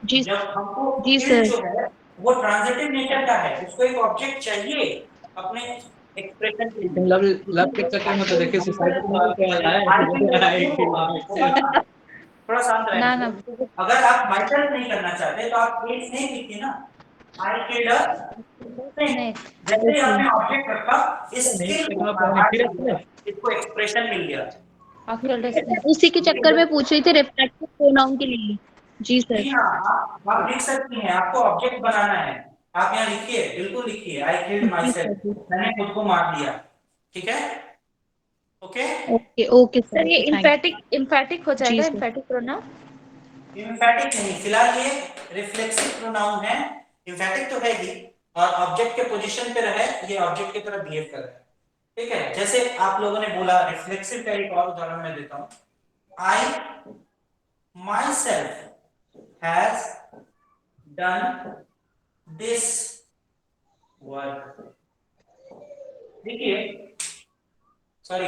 जी जब हमको जी इट सर। जो है वो ट्रांजिटिव नेचर का है, उसको एक ऑब्जेक्ट चाहिए अपने एक्सप्रेशन के लिए। लव लव के चक्कर में तो देखिए सुसाइड करने को क्या है। थोड़ा शांत ना रहेंगे। ना अगर आप माइसेल्फ नहीं करना चाहते तो आप एक स्नेक लिखिए ना, आई किल्ड अ स्नेक। जैसे ही आपने ऑब्जेक्ट रखा, इस स्किल को आधार मिल गया, इसको एक्सप्रेशन मिल गया। उसी के चक्कर में पूछ रही थी रिफ्लेक्टिव प्रोनाउन के लिए। जी सर। जी हाँ, आप लिख सकती हैं, आपको ऑब्जेक्ट बनाना है। आप यहाँ लिखिए, बिल्कुल लिखिए, आई किल्ड माई सेल्फ, मैंने खुद को मार दिया। ठीक है, ओके। ओके ओके सर, ये इम्फेटिक हो जी जाएगा, सर। Emphatic pronoun. इम्फेटिक नहीं, फिलहाल ये रिफ्लेक्सिव प्रोनाउन है। इम्फेटिक तो है ही, और ऑब्जेक्ट के पोजीशन पे रहे, ये ऑब्जेक्ट की तरह बिहेव कर रहा है। ठीक है, जैसे आप लोगों ने बोला, रिफ्लेक्सिव का एक और उदाहरण मैं देता हूं। I myself has done this work. देखिए, sorry,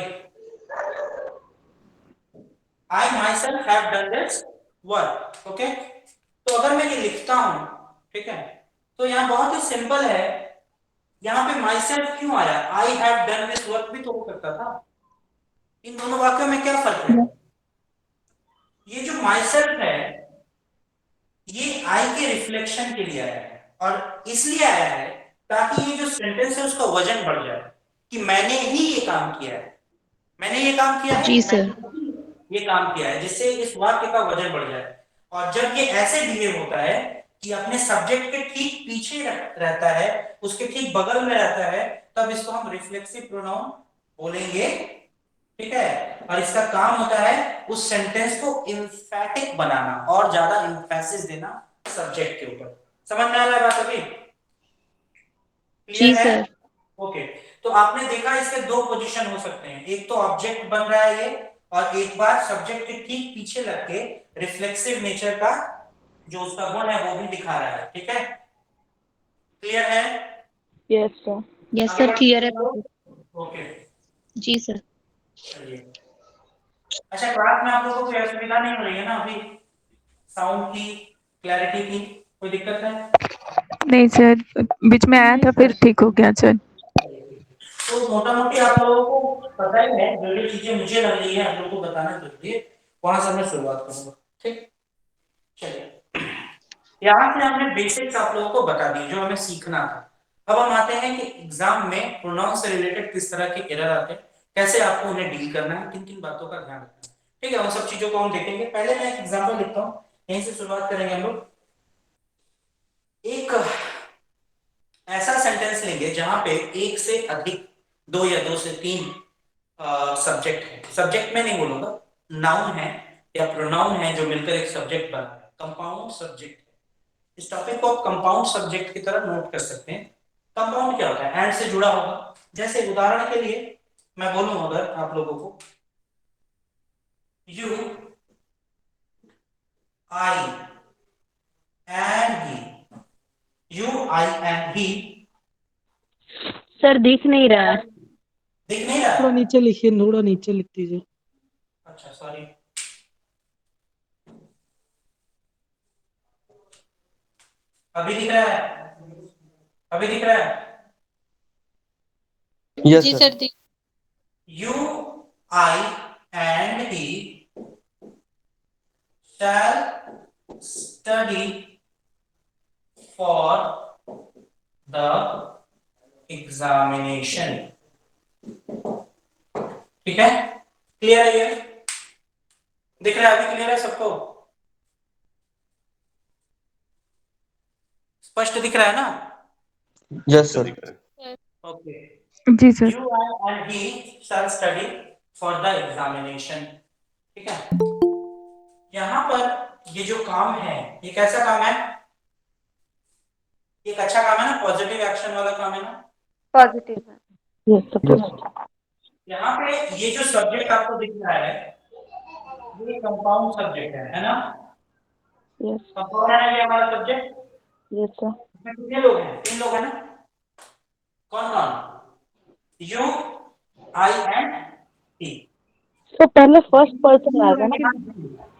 I myself have done this work. Okay, तो अगर मैं ये लिखता हूं, ठीक है, तो यहाँ बहुत ही सिंपल है। यहाँ पे माई सेल्फ क्यों आया? I have done this work भी तो हो सकता था। इन दोनों वाक्यों में क्या फर्क है? ये जो माई सेल्फ है, ये आई के रिफ्लेक्शन के लिए आया है, और इसलिए आया है ताकि ये जो सेंटेंस है उसका वजन बढ़ जाए, कि मैंने ही ये काम किया है, मैंने ये काम किया है, जी सर। ये काम किया है, जिससे इस वाक्य का वजन बढ़ जाए। और जब ये ऐसे बिहेव होता है कि अपने सब्जेक्ट के ठीक पीछे रहता है, उसके ठीक बगल में रहता है, तब इसको हम रिफ्लेक्सिव प्रोनाउन बोलेंगे। ठीक है, और इसका काम होता है उस सेंटेंस को एम्फैटिक बनाना और ज्यादा एम्फेसिस देना सब्जेक्ट के ऊपर। समझ में आ रहा है बात अभी? जी क्लियर है? सर। ओके, तो आपने देखा इसके दो पोजीशन हो सकते हैं, एक तो ऑब्जेक्ट बन रहा है ये, और एक बार सब्जेक्ट के ठीक पीछे लग के रिफ्लेक्सिव नेचर का जो उसका गुण है वो भी दिखा रहा है। ठीक है, क्लियर है? Yes sir. Yes sir, clear है। ओके, जी सर। चलिए। अच्छा, क्लास में आप लोगों को कोई असुविधा नहीं हो रही है ना अभी? साउंड की, क्लैरिटी की कोई दिक्कत है? नहीं सर, बीच में आया था फिर ठीक हो गया सर। तो मोटा मोटी आप लोगों को पता ही है, जो जो चीजें मुझे लग रही है आप लोगों को बताना जरूरी है, वहां से मैं शुरुआत करूंगा। ठीक, चलिए। यहाँ से हमने बेसिक्स आप लोगों को बता दी जो हमें सीखना था। अब हम आते हैं कि एग्जाम में प्रोनाउन से रिलेटेड किस तरह के एरर आते हैं, कैसे आपको उन्हें डील करना है, किन किन बातों का ध्यान रखना है। ठीक है, उन सब चीजों को हम देखेंगे। पहले मैं एक एग्जाम्पल लिखता हूँ, यहीं से शुरुआत करेंगे हम लोग। एक ऐसा सेंटेंस लेंगे जहां पे एक से अधिक, दो या दो से तीन सब्जेक्ट है। सब्जेक्ट में नहीं बोलूंगा, नाउन है या प्रोनाउन है जो मिलकर एक सब्जेक्ट बना है, कंपाउंड सब्जेक्ट है। इस टॉपिक को आप कंपाउंड सब्जेक्ट की तरह नोट कर सकते हैं। कंपाउंड क्या होता है? एंड से जुड़ा होगा। जैसे उदाहरण के लिए मैं बोलूं अगर आप लोगों को, you, I and he, you I and he. Sir दिख नहीं रहा है। दिख नहीं रहा? थोड़ा नीचे लिखिए, थोड़ा नीचे लिख दीजिए। अच्छा, सॉरी। अभी दिख रहा है? अभी दिख रहा है? यस जी sir. Sir. You, I and he shall study for the examination. ठीक है, क्लियर है? ये दिख रहा है? अभी क्लियर है सबको? स्पष्ट दिख रहा है ना? Yes sir. ओके, जी sir. You and he shall study for the examination. ठीक है, यहाँ पर ये जो काम है, ये कैसा काम है? एक अच्छा काम है ना, पॉजिटिव एक्शन वाला काम है ना? पॉजिटिव है। Yes sir. यहाँ पे ये जो सब्जेक्ट आपको दिख रहा है, ये कंपाउंड सब्जेक्ट है ना? यस। कंपाउंड है ये हमारा सब्जेक्ट। Yes sir. इसमें कितने लोग हैं? 3 लोग हैं ना? कौन कौन? You, I and he. तो पहले फर्स्ट पर्सन आएगा ना?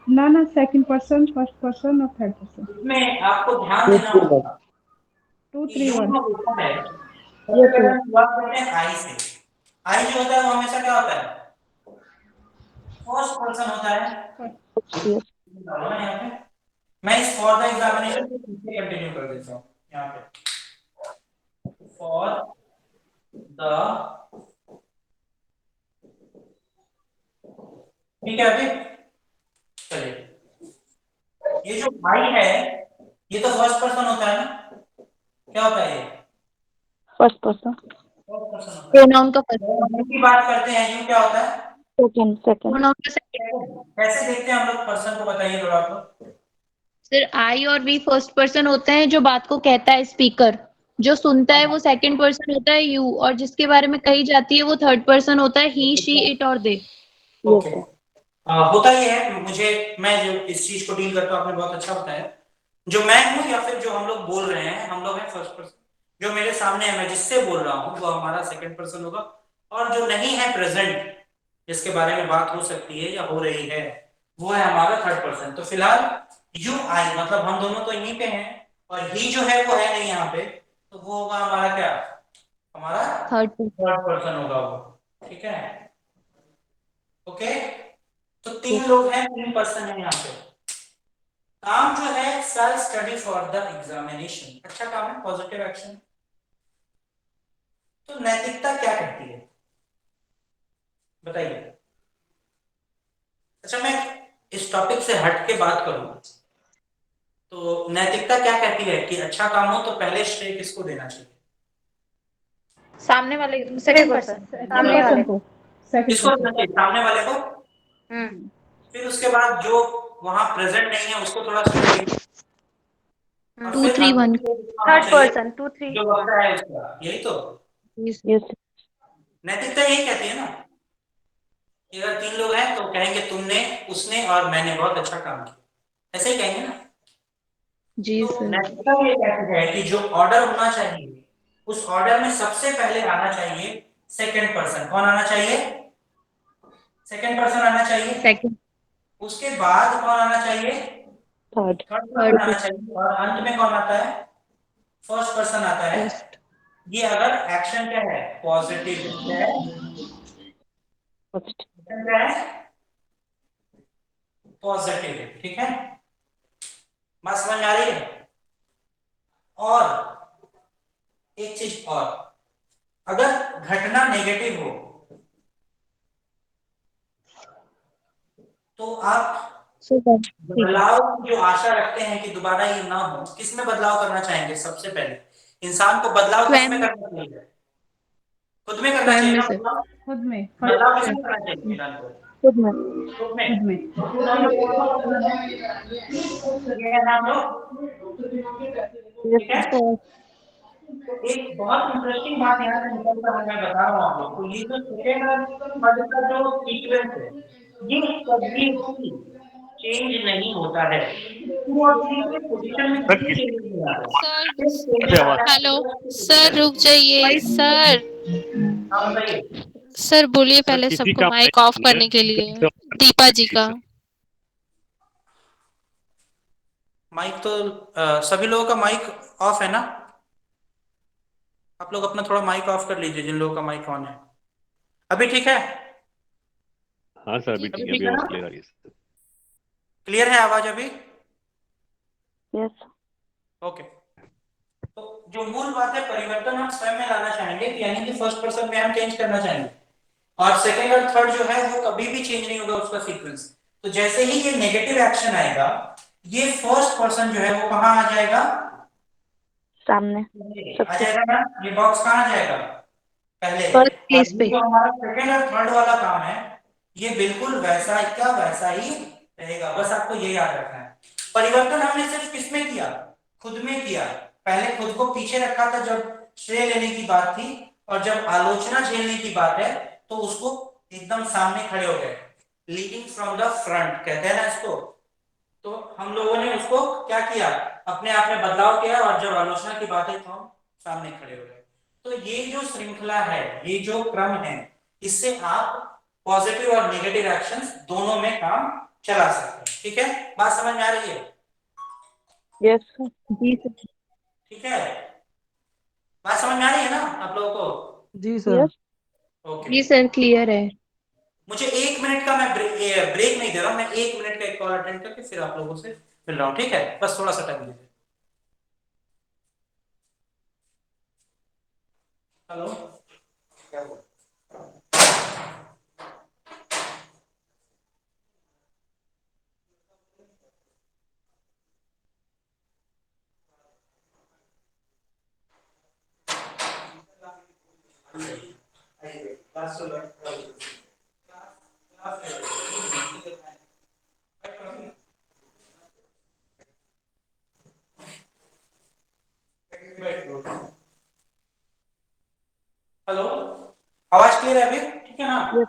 ना सेकंड पर्सन, फर्स्ट पर्सन और थर्ड पर्सन। इसमें आपको ध्यान देना होगा 2 कि 3 यू 1। जो होता है सबसे पहले हम शुरुआत करते हैं आई से। आई जो होता है वो हमेशा क्या होता है? फर्स्ट पर्सन होता है। यहाँ पे मैं इस फॉर द एग्जामिनेशन को पीछे कंटिन्यू कर देता हूँ यहाँ पे फॉर द, ठीक है अभी चलिए ये जो आई है ये तो फर्स्ट पर्सन होता है ना, क्या होता है ये? First person. प्रोनाउन का फर्स्ट की बात करते हैं यू क्या होता है? सेकंड। प्रोनाउन का सेकंड। कैसे देखते हैं हम लोग पर्सन को, बताइए थोड़ा तो। सर आई और वी फर्स्ट पर्सन होते हैं, जो बात को कहता है स्पीकर, जो सुनता है वो सेकंड पर्सन होता है यू, और जिसके बारे में कही जाती है वो थर्ड पर्सन होता है ही, शी, इट और दे। ओके होता ये है, मुझे मैं जो इस चीज को डील करता हूँ आपने बहुत अच्छा बताया। जो मैं हूँ या फिर जो हम लोग बोल रहे हैं, हम लोग हैं फर्स्ट पर्सन। जो मेरे सामने है, मैं जिससे बोल रहा हूँ वो हमारा सेकंड पर्सन होगा, और जो नहीं है प्रेजेंट, जिसके बारे में बात हो सकती है या हो रही है, वो है हमारा थर्ड पर्सन। तो फिलहाल यू आई मतलब हम दोनों तो यहीं पे हैं, और ही जो है वो है नहीं यहाँ पे, तो वो होगा हमारा क्या? हमारा थर्ड पर्सन होगा वो, ठीक है। ओके तो 3 लोग हैं, 3 पर्सन है यहाँ पे। काम जो है self study for the examination, अच्छा काम है, पॉजिटिव एक्शन। तो नैतिकता क्या कहती है बताइए? अच्छा मैं इस टॉपिक से हट के बात करूं तो नैतिकता क्या कहती है कि अच्छा काम हो तो पहले श्रेय किसको देना चाहिए? सामने वाले, सेकंड पर्सन, सामने वाले को। किसको देना चाहिए? सामने वाले को। फिर उसके बाद जो वहां प्रेजेंट नहीं है उसको थोड़ा श्रेय देंगे। 2 3 1 थर्ड पर्सन 2 3 जो वक्त है उसका, यही तो नैतिकता यही कहती है ना। अगर 3 लोग हैं तो कहेंगे तुमने, उसने और मैंने बहुत अच्छा काम किया, ऐसे ही कहेंगे ना जी तो सर। नैतिकता ये कहती है कि जो ऑर्डर होना चाहिए उस ऑर्डर में सबसे पहले आना चाहिए सेकंड पर्सन। कौन आना चाहिए? सेकंड पर्सन आना चाहिए। सेकंड। उसके बाद कौन आना चाहिए? थर्ड पर्सन आना चाहिए, और अंत में कौन आता है? फर्स्ट पर्सन आता है। ये अगर एक्शन क्या है? पॉजिटिव है। पॉजिटिव है, ठीक है, बात समझ में आ रही है? और एक चीज और, अगर घटना नेगेटिव हो तो आप बदलाव जो आशा रखते हैं कि दोबारा ये ना हो, किस में बदलाव करना चाहेंगे? सबसे पहले इंसान को बदलाव किस में करना चाहिए? खुद में करना चाहिए ना बदलाव? खुद में। बदलाव किस में करना चाहिए इंसान को? खुद में। खुद में। खुद में। ये है ना हम लोग, ठीक है। तो एक बहुत इंटरेस्टिंग बात यहाँ से निकल कर मैं बता रहा हूँ आप लोग को, ये जो सेकेंड वर्ड का जो सीक्वेंस है ये कभी भी चेंज नहीं होता है। पोजीशन में सर कभी चेंज नहीं आता सर हेलो सर, रुक जाइए सर। हाँ बताइए। सर बोलिए पहले किसी सबको का माइक ऑफ करने के लिए। दीपा जी का माइक तो सभी लोगों का माइक ऑफ है ना? आप लोग अपना थोड़ा माइक ऑफ कर लीजिए जिन लोगों का माइक ऑन है। अभी ठीक है? हाँ सर अभी ठीक है, अभी और क्लियर आ रही है। क्लियर है आवाज अभी? यस। ओके तो जो मूल बात है, परिवर्तन हम स्वयं में लाना चाहेंगे, यानी कि फर्स्ट पर्सन में हम चेंज करना चाहेंगे, और सेकंड और थर्ड जो है वो कभी भी चेंज नहीं होगा उसका सीक्वेंस। तो जैसे ही ये नेगेटिव एक्शन आएगा, ये फर्स्ट पर्सन जो है वो कहाँ आ जाएगा? सामने आ जाएगा ना। ये बॉक्स कहाँ जाएगा? पहले। फर्स्ट प्लेस पे। जो हमारा सेकंड और थर्ड वाला काम है ये बिल्कुल वैसा का वैसा ही रहेगा, बस आपको ये याद रखना है। परिवर्तन हमने सिर्फ किसमें किया? खुद में किया। पहले खुद को पीछे रखा था जब श्रेय लेने की बात थी, और जब आलोचना झेलने की बात है तो उसको एकदम सामने खड़े हो गए, लीडिंग फ्रॉम द फ्रंट कहते हैं ना इसको। तो हम लोगों ने उसको क्या किया? अपने आप में बदलाव किया, और जब आलोचना की बात है तो हम सामने खड़े हो गए। तो ये जो श्रृंखला है, ये जो क्रम है, इससे आप पॉजिटिव और नेगेटिव एक्शंस दोनों में काम चला सकते हैं। ठीक है, बात समझ में आ रही है? Yes sir. जी सर। ठीक है, बात समझ में आ रही है ना आप लोगों को? जी सर। यस। ओके, जी सर, क्लियर है। मुझे 1 मिनट का मैं ब्रेक नहीं दे रहा हूं, मैं 1 मिनट का एक कॉल अटेंड करके फिर आप लोगों से मिल रहा हूं। ठीक है, बस थोड़ा सा टाइम दीजिए। हेलो, क्या हुआ? हेलो, आवाज क्लियर है अभी? ठीक है ना? यस।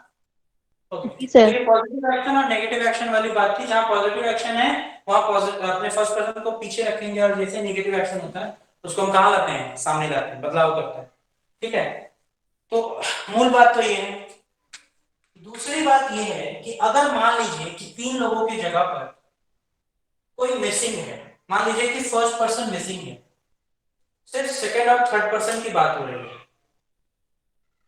ओके, जी सर। ये पॉजिटिव एक्शन और नेगेटिव एक्शन वाली बात थी। जहां पॉजिटिव एक्शन है वहां पॉजिटिव अपने फर्स्ट पर्सन को पीछे रखेंगे, और जैसे नेगेटिव एक्शन होता है उसको हम कहां लाते हैं? सामने लाते हैं, बदलाव करते हैं। ठीक है, तो मूल बात तो ये है। दूसरी बात ये है कि अगर मान लीजिए कि 3 लोगों की जगह पर कोई मिसिंग है, मान लीजिए कि फर्स्ट पर्सन मिसिंग है, सिर्फ सेकंड और थर्ड पर्सन की बात हो रही है,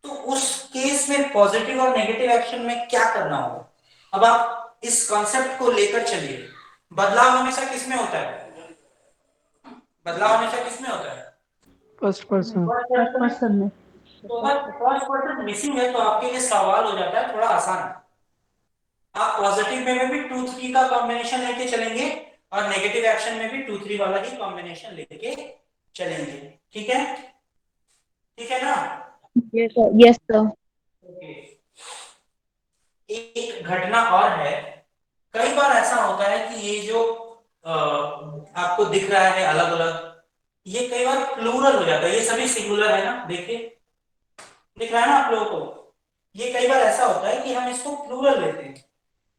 तो उस केस में पॉजिटिव और नेगेटिव एक्शन में क्या करना होगा? अब आप इस कॉन्सेप्ट को लेकर चलिए। बदलाव हमेशा किसमें होता है? बदलाव हमेशा किसमें होता है? First person. फर्स्ट पर्सन में। तो अगर फर्स्ट पर्सन मिसिंग है तो आपके लिए सवाल हो जाता है थोड़ा आसान। आप पॉजिटिव में भी 2-3 का कॉम्बिनेशन लेके चलेंगे और नेगेटिव एक्शन में भी 2-3 वाला ही कॉम्बिनेशन लेके चलेंगे। ठीक है, ठीक है ना? Yes sir. Yes sir. Okay, एक घटना और है। कई बार ऐसा होता है कि ये जो आपको दिख रहा है अलग अलग, ये कई बार प्लूरल हो जाता है। ये सभी सिंगुलर है ना, देखिए दिख रहा है ना आप लोगों को? ये कई बार ऐसा होता है कि हम इसको प्लूरल लेते हैं।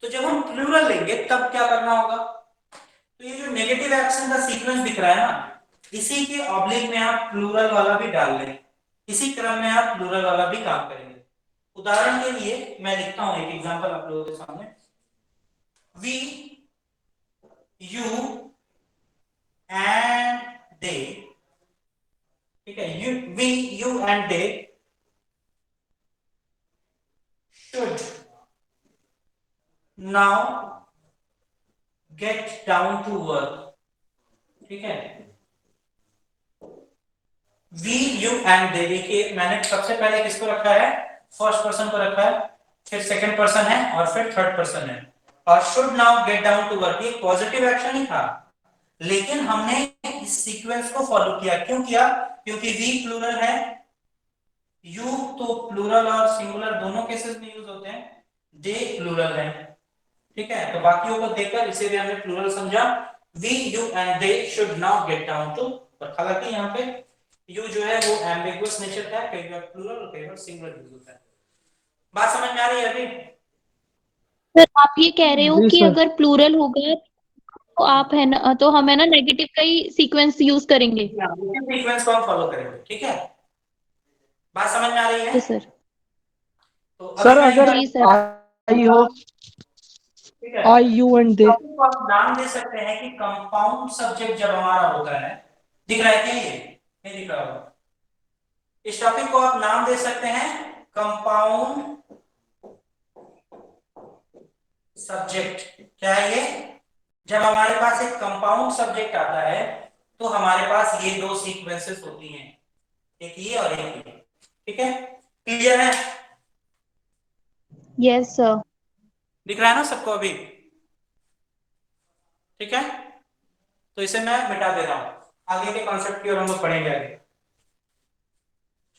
तो जब हम प्लूरल लेंगे तब क्या करना होगा? तो ये जो नेगेटिव एक्शन का सीक्वेंस दिख रहा है ना, इसी के ऑब्लिक में आप प्लूरल वाला भी डाल लें, इसी क्रम में आप प्लूरल वाला भी काम करेंगे। उदाहरण के लिए मैं लिखता हूं एक एग्जांपल आप लोगों के सामने। We, you and they. ठीक है, you, we, you and they should now get down to work। ठीक है, वी, यू एंड दे। देखिए मैंने सबसे पहले किसको रखा है? फर्स्ट पर्सन को रखा है, फिर सेकंड पर्सन है और फिर थर्ड पर्सन है। और should now get down to work, ये पॉजिटिव एक्शन ही था, लेकिन हमने इस सीक्वेंस को फॉलो किया। क्यों किया? क्योंकि वी प्लूरल है, यू तो प्लूरल और सिंगुलर दोनों केसेस में यूज होते हैं, दे प्लूरल है। ठीक है, तो बाकियों को देखकर इसे भी हमने प्लूरल समझा। We, you and they should now get down to work. हालांकि यहाँ पे यू जो है वो एम्बिगुअस नेचर का है, कई बार प्लूरल और कई बार सिंगुलर यूज होता है। बात समझ में आ रही है अभी? सर आप ये कह रहे हो जी कि सर। अगर प्लूरल होगा तो आप है ना, तो हम है ना नेगेटिव का ही सीक्वेंस यूज करेंगे। सीक्वेंस को हम फॉलो करेंगे। ठीक है, बात समझ में आ रही है? Yes sir. तो सर अभी अगर जी सर। आई हो, ठीक है, आई, यू एंड दे। टॉपिक को आप नाम दे सकते हैं कि कंपाउंड सब्जेक्ट जब हमारा होता है। दिख रहा है क्या? ये नहीं दिख रहा होगा। इस टॉपिक को आप नाम दे सकते हैं कंपाउंड सब्जेक्ट। क्या है ये? जब हमारे पास एक कंपाउंड सब्जेक्ट आता है तो हमारे पास ये दो सीक्वेंसेस होती हैं, एक ये और एक ये। ठीक है, क्लियर है? Yes sir. दिख रहा है ना सबको अभी? ठीक है, तो इसे मैं मिटा दे रहा हूं, आगे के कॉन्सेप्ट की ओर हम लोग पढ़ेंगे आगे।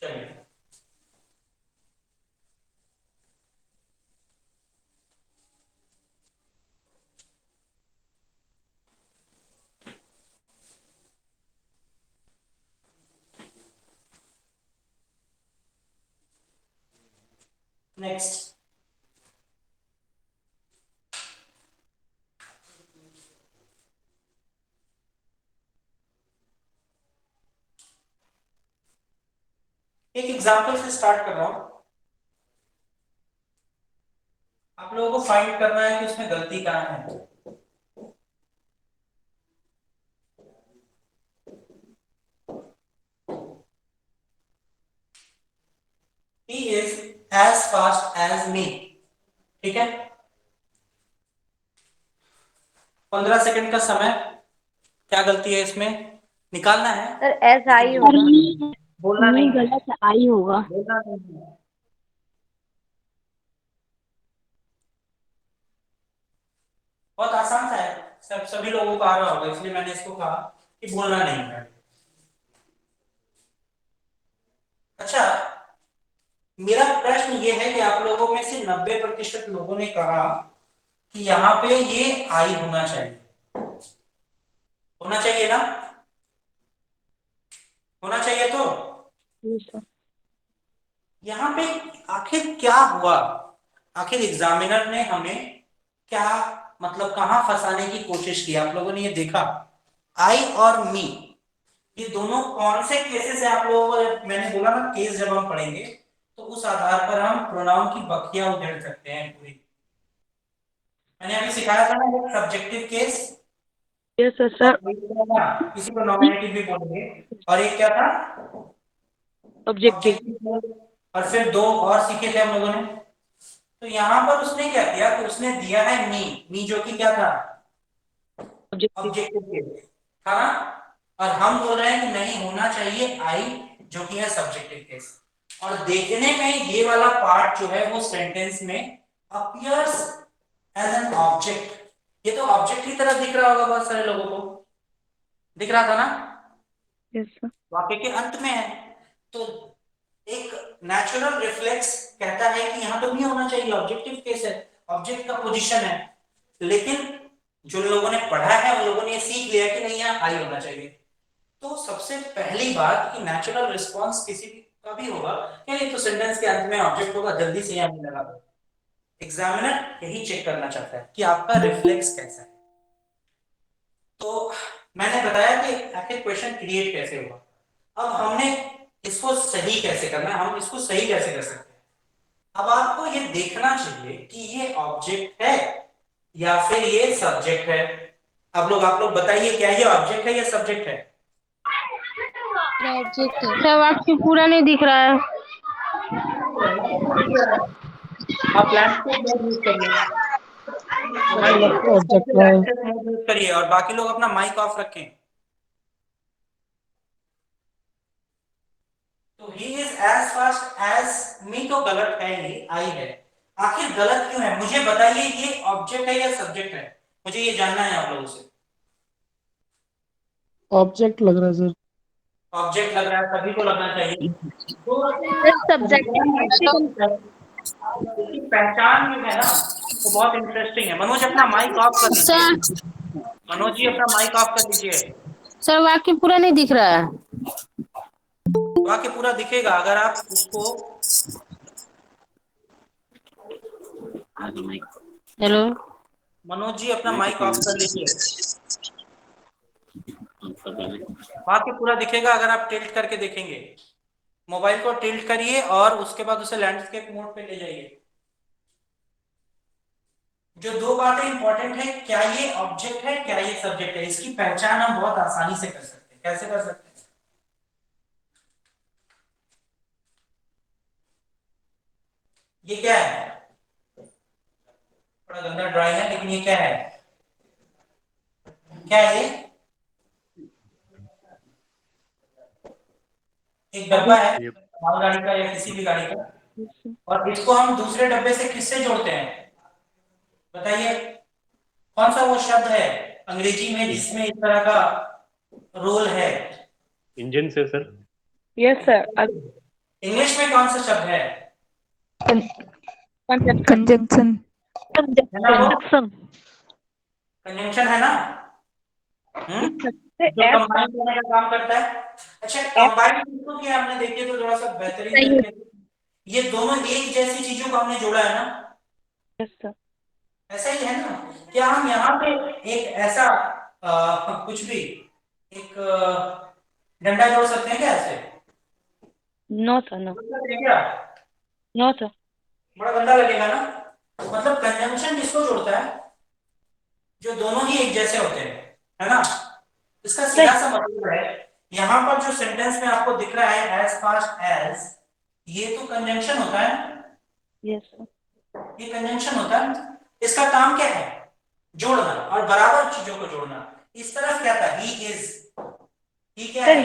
चलिए, नेक्स्ट। एक एग्जांपल से स्टार्ट कर रहा हूं। आप लोगों को फाइंड करना है कि उसमें गलती कहाँ है। He is as fast as me, ठीक है। 15 सेकंड का समय, क्या गलती है इसमें निकालना है। सर एस आई होगा। बोलना नहीं है, गलत आई होगा। बोलना नहीं है। बहुत आसान सा है, सब सभी लोगों को आ रहा होगा, इसलिए मैंने इसको कहा कि बोलना नहीं है। अच्छा, मेरा प्रश्न ये है कि आप लोगों में से 90% लोगों ने कहा कि यहाँ पे ये आई होना चाहिए, होना चाहिए ना, होना चाहिए। तो यहाँ पे आखिर क्या हुआ, आखिर एग्जामिनर ने हमें क्या मतलब कहाँ फंसाने की कोशिश की। आप लोगों ने ये देखा, आई और मी, ये दोनों कौन से केसेस है। आप लोगों को मैंने बोला ना, केस जब हम पढ़ेंगे तो उस आधार पर हम प्रोनाउन की बखिया उधेड़ सकते हैं पूरी। मैंने अभी सिखाया था ना एक सब्जेक्टिव केस, यस सर। किसी को नॉमिनेटिव भी बोलेंगे, और एक क्या था ऑब्जेक्टिव। और फिर दो और सीखे थे हम लोगों ने। तो यहाँ पर उसने क्या किया कि उसने दिया है मी जो कि क्या था, ऑब्जेक्टिव केस था ना, और हम बोल रहे हैं कि नहीं, होना चाहिए आई जो कि है सब्जेक्टिव केस। और देखने में ये वाला पार्ट जो है वो सेंटेंस में अपीयर्स एज एन ऑब्जेक्ट, ये तो ऑब्जेक्ट की तरह दिख रहा होगा बहुत सारे लोगों को, दिख रहा था ना। Yes sir. वाक्य के अंत में है, तो एक नेचुरल रिफ्लेक्स कहता है कि यहाँ तो नहीं होना चाहिए, ऑब्जेक्टिव केस है, ऑब्जेक्ट का पोजीशन है। लेकिन जो लोगों ने पढ़ा है उन लोगों ने ये सीख लिया कि नहीं, यहाँ आई होना चाहिए। तो सबसे पहली बात कि नेचुरल रिस्पॉन्स किसी का भी होगा कि ये तो सेंटेंस के अंत में ऑब्जेक्ट होगा, जल्दी से यहाँ लगा दो। एग्जामिनर यही चेक करना चाहता है कि आपका रिफ्लेक्स कैसा है। तो मैंने बताया कि आखिर क्वेश्चन क्रिएट कैसे हुआ। अब हमने इसको सही कैसे करना है, हम इसको सही कैसे कर सकते हैं। अब आपको ये देखना चाहिए कि ये ऑब्जेक्ट है या फिर ये सब्जेक्ट है। आप लोग बताइए, क्या ये ऑब्जेक्ट है या सब्जेक्ट है। ऑब्जेक्ट है। सर वाक्य पूरा नहीं दिख रहा है। आप लैंडस्केप मोड यूज करिए, ऑब्जेक्ट है। लैंडस्केप मोड यूज करिए, और बाकी लोग अपना माइक ऑफ रखें। तो he is as fast as me तो गलत है, ये आई है। आखिर गलत क्यों है मुझे बताइए, ये ऑब्जेक्ट है या सब्जेक्ट है, मुझे ये जानना है आप लोगों से। ऑब्जेक्ट लग रहा है सर। ऑब्जेक्ट लग रहा है, सभी को लगना चाहिए। पहचान जो है ना वो बहुत इंटरेस्टिंग है। मनोज अपना माइक ऑफ कर लीजिए, मनोज जी अपना माइक ऑफ कर लीजिए। सर वाक्य पूरा नहीं दिख रहा है। वाक्य पूरा दिखेगा अगर आप उसको। हेलो मनोज जी अपना माइक ऑफ कर लीजिए, वाक्य पूरा दिखेगा अगर आप टिल्ट करके देखेंगे। मोबाइल को टिल्ट करिए और उसके बाद उसे लैंडस्केप मोड पे ले जाइए। जो दो बातें इंपॉर्टेंट है, क्या ये ऑब्जेक्ट है, क्या ये सब्जेक्ट है, इसकी पहचान हम बहुत आसानी से कर सकते हैं। कैसे कर सकते हैं, ये क्या है, थोड़ा गंदा ड्राइंग है लेकिन ये क्या है, क्या है ये, एक डब्बा है मालगाड़ी का या किसी भी गाड़ी का, और इसको हम दूसरे डब्बे से किससे जोड़ते हैं बताइए। कौन सा वो शब्द है अंग्रेजी में जिसमें इस तरह का रोल है। इंजन से सर। Yes sir. इंग्लिश में कौन सा शब्द है, कंजंक्शन। कंजंक्शन है ना। जो कंबाइन करने का काम करता है। अच्छा, कंबाइन किसको किया हमने, देखिए तो थोड़ा सा बेहतरीन तरीके से। ये दोनों एक जैसी चीजों को हमने जोड़ा है ना। Yes sir. ऐसा ही है ना। क्या हम यहाँ पे एक ऐसा कुछ भी एक डंडा जोड़ सकते हैं क्या ऐसे। नो सर, नो क्या नो सर। बड़ा गंदा लगेगा ना। मतलब कंजंक्शन किसको जोड़ता है? जो दोनों ही एक जैसे होते हैं, है ना। इसका सीधा सा मतलब है, यहाँ पर जो सेंटेंस में आपको दिख रहा है एज फास्ट एज, ये तो कंजंक्शन होता है। यस ये कंजंक्शन होता है। इसका काम क्या है? जोड़ना और बराबर चीजों को जोड़ना। इस तरफ क्या था? ही इज, ही क्या है?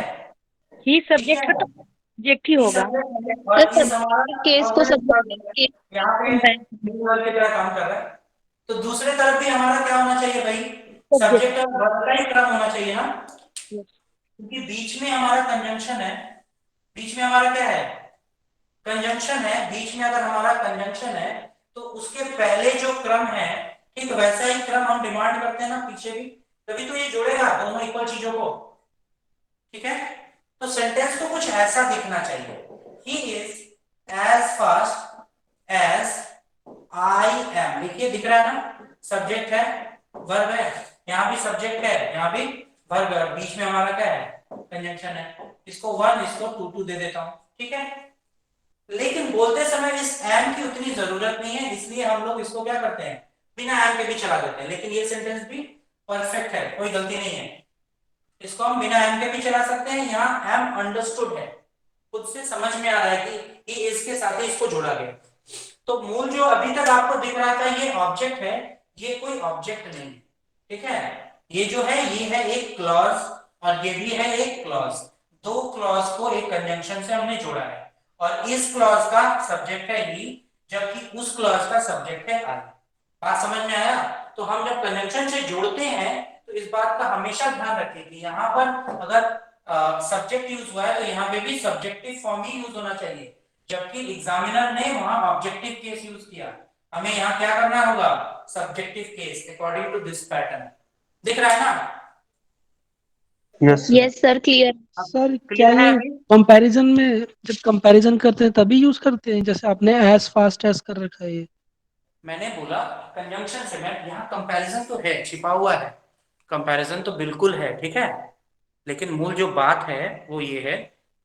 ही सब्जेक्ट है तो ऑब्जेक्ट ही होगा। केस को सब्जेक्ट यहाँ पे की तरह काम कर रहा है। तो दूसरे तरफ भी हमारा क्या होना चाहिए भाई? सब्जेक्ट और वर्ब का ही क्रम होना चाहिए ना, क्योंकि बीच में हमारा कंजंक्शन है। बीच में हमारा क्या है? कंजंक्शन है। बीच में अगर हमारा कंजंक्शन है तो उसके पहले जो क्रम है, ठीक वैसा ही क्रम हम डिमांड करते हैं ना पीछे भी, तभी तो ये जोड़ेगा दोनों इक्वल चीजों को। ठीक है, तो सेंटेंस को कुछ ऐसा दिखना चाहिए, he is as fast as I am. देखिए दिख रहा है ना, सब्जेक्ट है, वर्ब है, यहाँ भी सब्जेक्ट है, यहाँ भी वर्ब है, बीच में हमारा क्या है? कंजंक्शन है। इसको 1, इसको 2 दे देता हूं, ठीक है। लेकिन बोलते समय इस एम की उतनी जरूरत नहीं है, इसलिए हम लोग इसको क्या करते हैं? बिना एम के भी चला देते हैं। लेकिन ये सेंटेंस भी परफेक्ट है, कोई गलती नहीं है। इसको हम बिना एम के भी चला सकते हैं। यहाँ एम अंडरस्टूड है, खुद से समझ में आ रहा है कि इसके साथ ही इसको जोड़ा गया। तो मूल जो अभी तक आपको दिख रहा था ये ऑब्जेक्ट है, ये कोई ऑब्जेक्ट नहीं, ठीक है। ये जो है ये है एक क्लॉज और ये भी है एक क्लॉज। दो क्लॉज को एक कंजंक्शन से हमने जोड़ा है और इस क्लॉज का सब्जेक्ट है ही, जबकि उस क्लॉज का सब्जेक्ट है आई। बात समझ में आया? तो हम जब कंजंक्शन से जोड़ते हैं तो इस बात का हमेशा ध्यान रखें कि यहाँ पर अगर सब्जेक्ट यूज हुआ है तो यहाँ पे भी सब्जेक्टिव फॉर्म ही यूज होना चाहिए, जबकि एग्जामिनर ने वहां ऑब्जेक्टिव केस यूज किया। हमें यहाँ क्या करना होगा? Subjective case according to this pattern. दिख रहा है ना? Yes sir, clear. सर क्या ये कंपैरिजन में, जब कंपैरिजन करते हैं तभी यूज करते हैं, जैसे आपने एज फास्ट एज कर रखा है ये? मैंने बोला कंजंक्शन से, मैं यहाँ कंपैरिजन तो है, छिपा हुआ है, कंपैरिजन तो बिल्कुल है, ठीक है। लेकिन मूल जो बात है वो ये है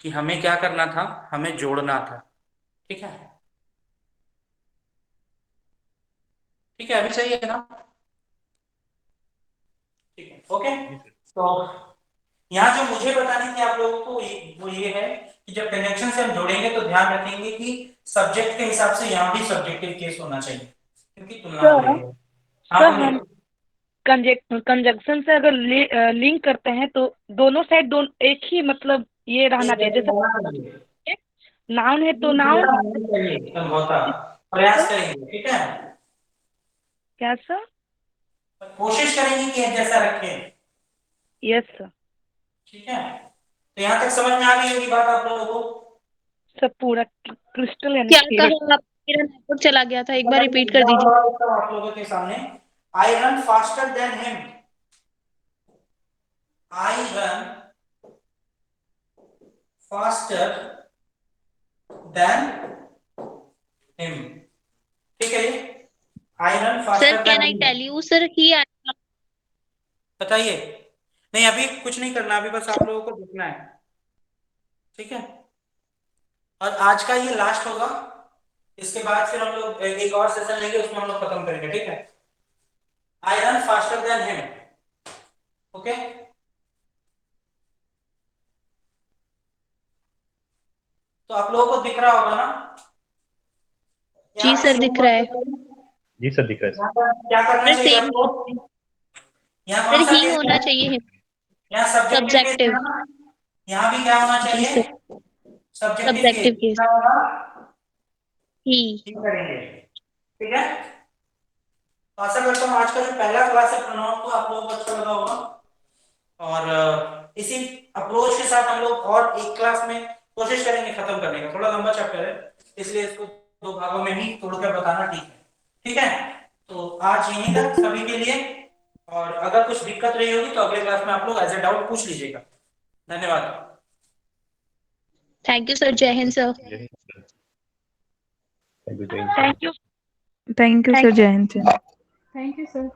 कि हमें क्या करना था? हमें जोड़ना था, ठीक है। ठीक है, अभी सही है ना? ठीक है, ओके। तो यहाँ जो मुझे बतानी थी आप लोगों को वो ये है कि जब कंजंक्शन से हम जोड़ेंगे तो ध्यान रखेंगे कि सब्जेक्ट के हिसाब से यहाँ भी सब्जेक्टिव केस होना चाहिए, क्योंकि तुलना हो रही है। हाँ, हम कंजंक्शन से अगर लिंक करते हैं तो दोनों साइड एक ही मतलब ये रहना चाहिए। जैसे नाउन है तो नाउन प्रयास करेंगे, ठीक है। क्या सर? कोशिश करेंगे कि जैसा रखें। Yes sir. ठीक है, तो यहाँ तक समझ में आ गई होगी बात आप लोगों को? सब पूरा क्रिस्टल है। क्या कहा आप? मेरा नेटवर्क चला गया था, एक बार रिपीट कर दीजिए। आप लोगों के सामने, I run faster than him. I run faster than him, ठीक है। I run faster. Sir can I tell you sir he? बताइए। नहीं, अभी कुछ नहीं करना, अभी बस आप लोगों को देखना है, ठीक है। और आज का ये लास्ट होगा, इसके बाद फिर हम लोग एक और सेशन लेंगे, उसमें हम लोग खत्म करेंगे, ठीक है। I run faster than him, okay. तो आप लोगों को दिख रहा होगा ना? जी सर, दिख रहा है। जी सर, दिख रहा है। क्या करना चाहिए आपको? यहाँ कौन सा ही केस होना है? चाहिए, यहाँ सब्जेक्टिव। यहाँ भी क्या होना चाहिए? Subjective case. ही करेंगे, ठीक है। आशा करता हूँ आज का जो पहला क्लास है प्रोनाउन को आप लोगों को अच्छा लगा होगा, और इसी अप्रोच के साथ हम लोग और एक क्लास में कोशिश करेंगे खत्म करने का। थोड़ा लंबा चैप्टर है, इसलिए इसको 2 भागों में ही तोड़कर बताना ठीक है, ठीक है। तो आज यहीं तक सभी के लिए, और अगर कुछ दिक्कत रही होगी तो अगले क्लास में आप लोग एज ए डाउट पूछ लीजिएगा। धन्यवाद। Thank you sir. जय हिंद सर। Thank you sir. जय हिंद। Thank you sir.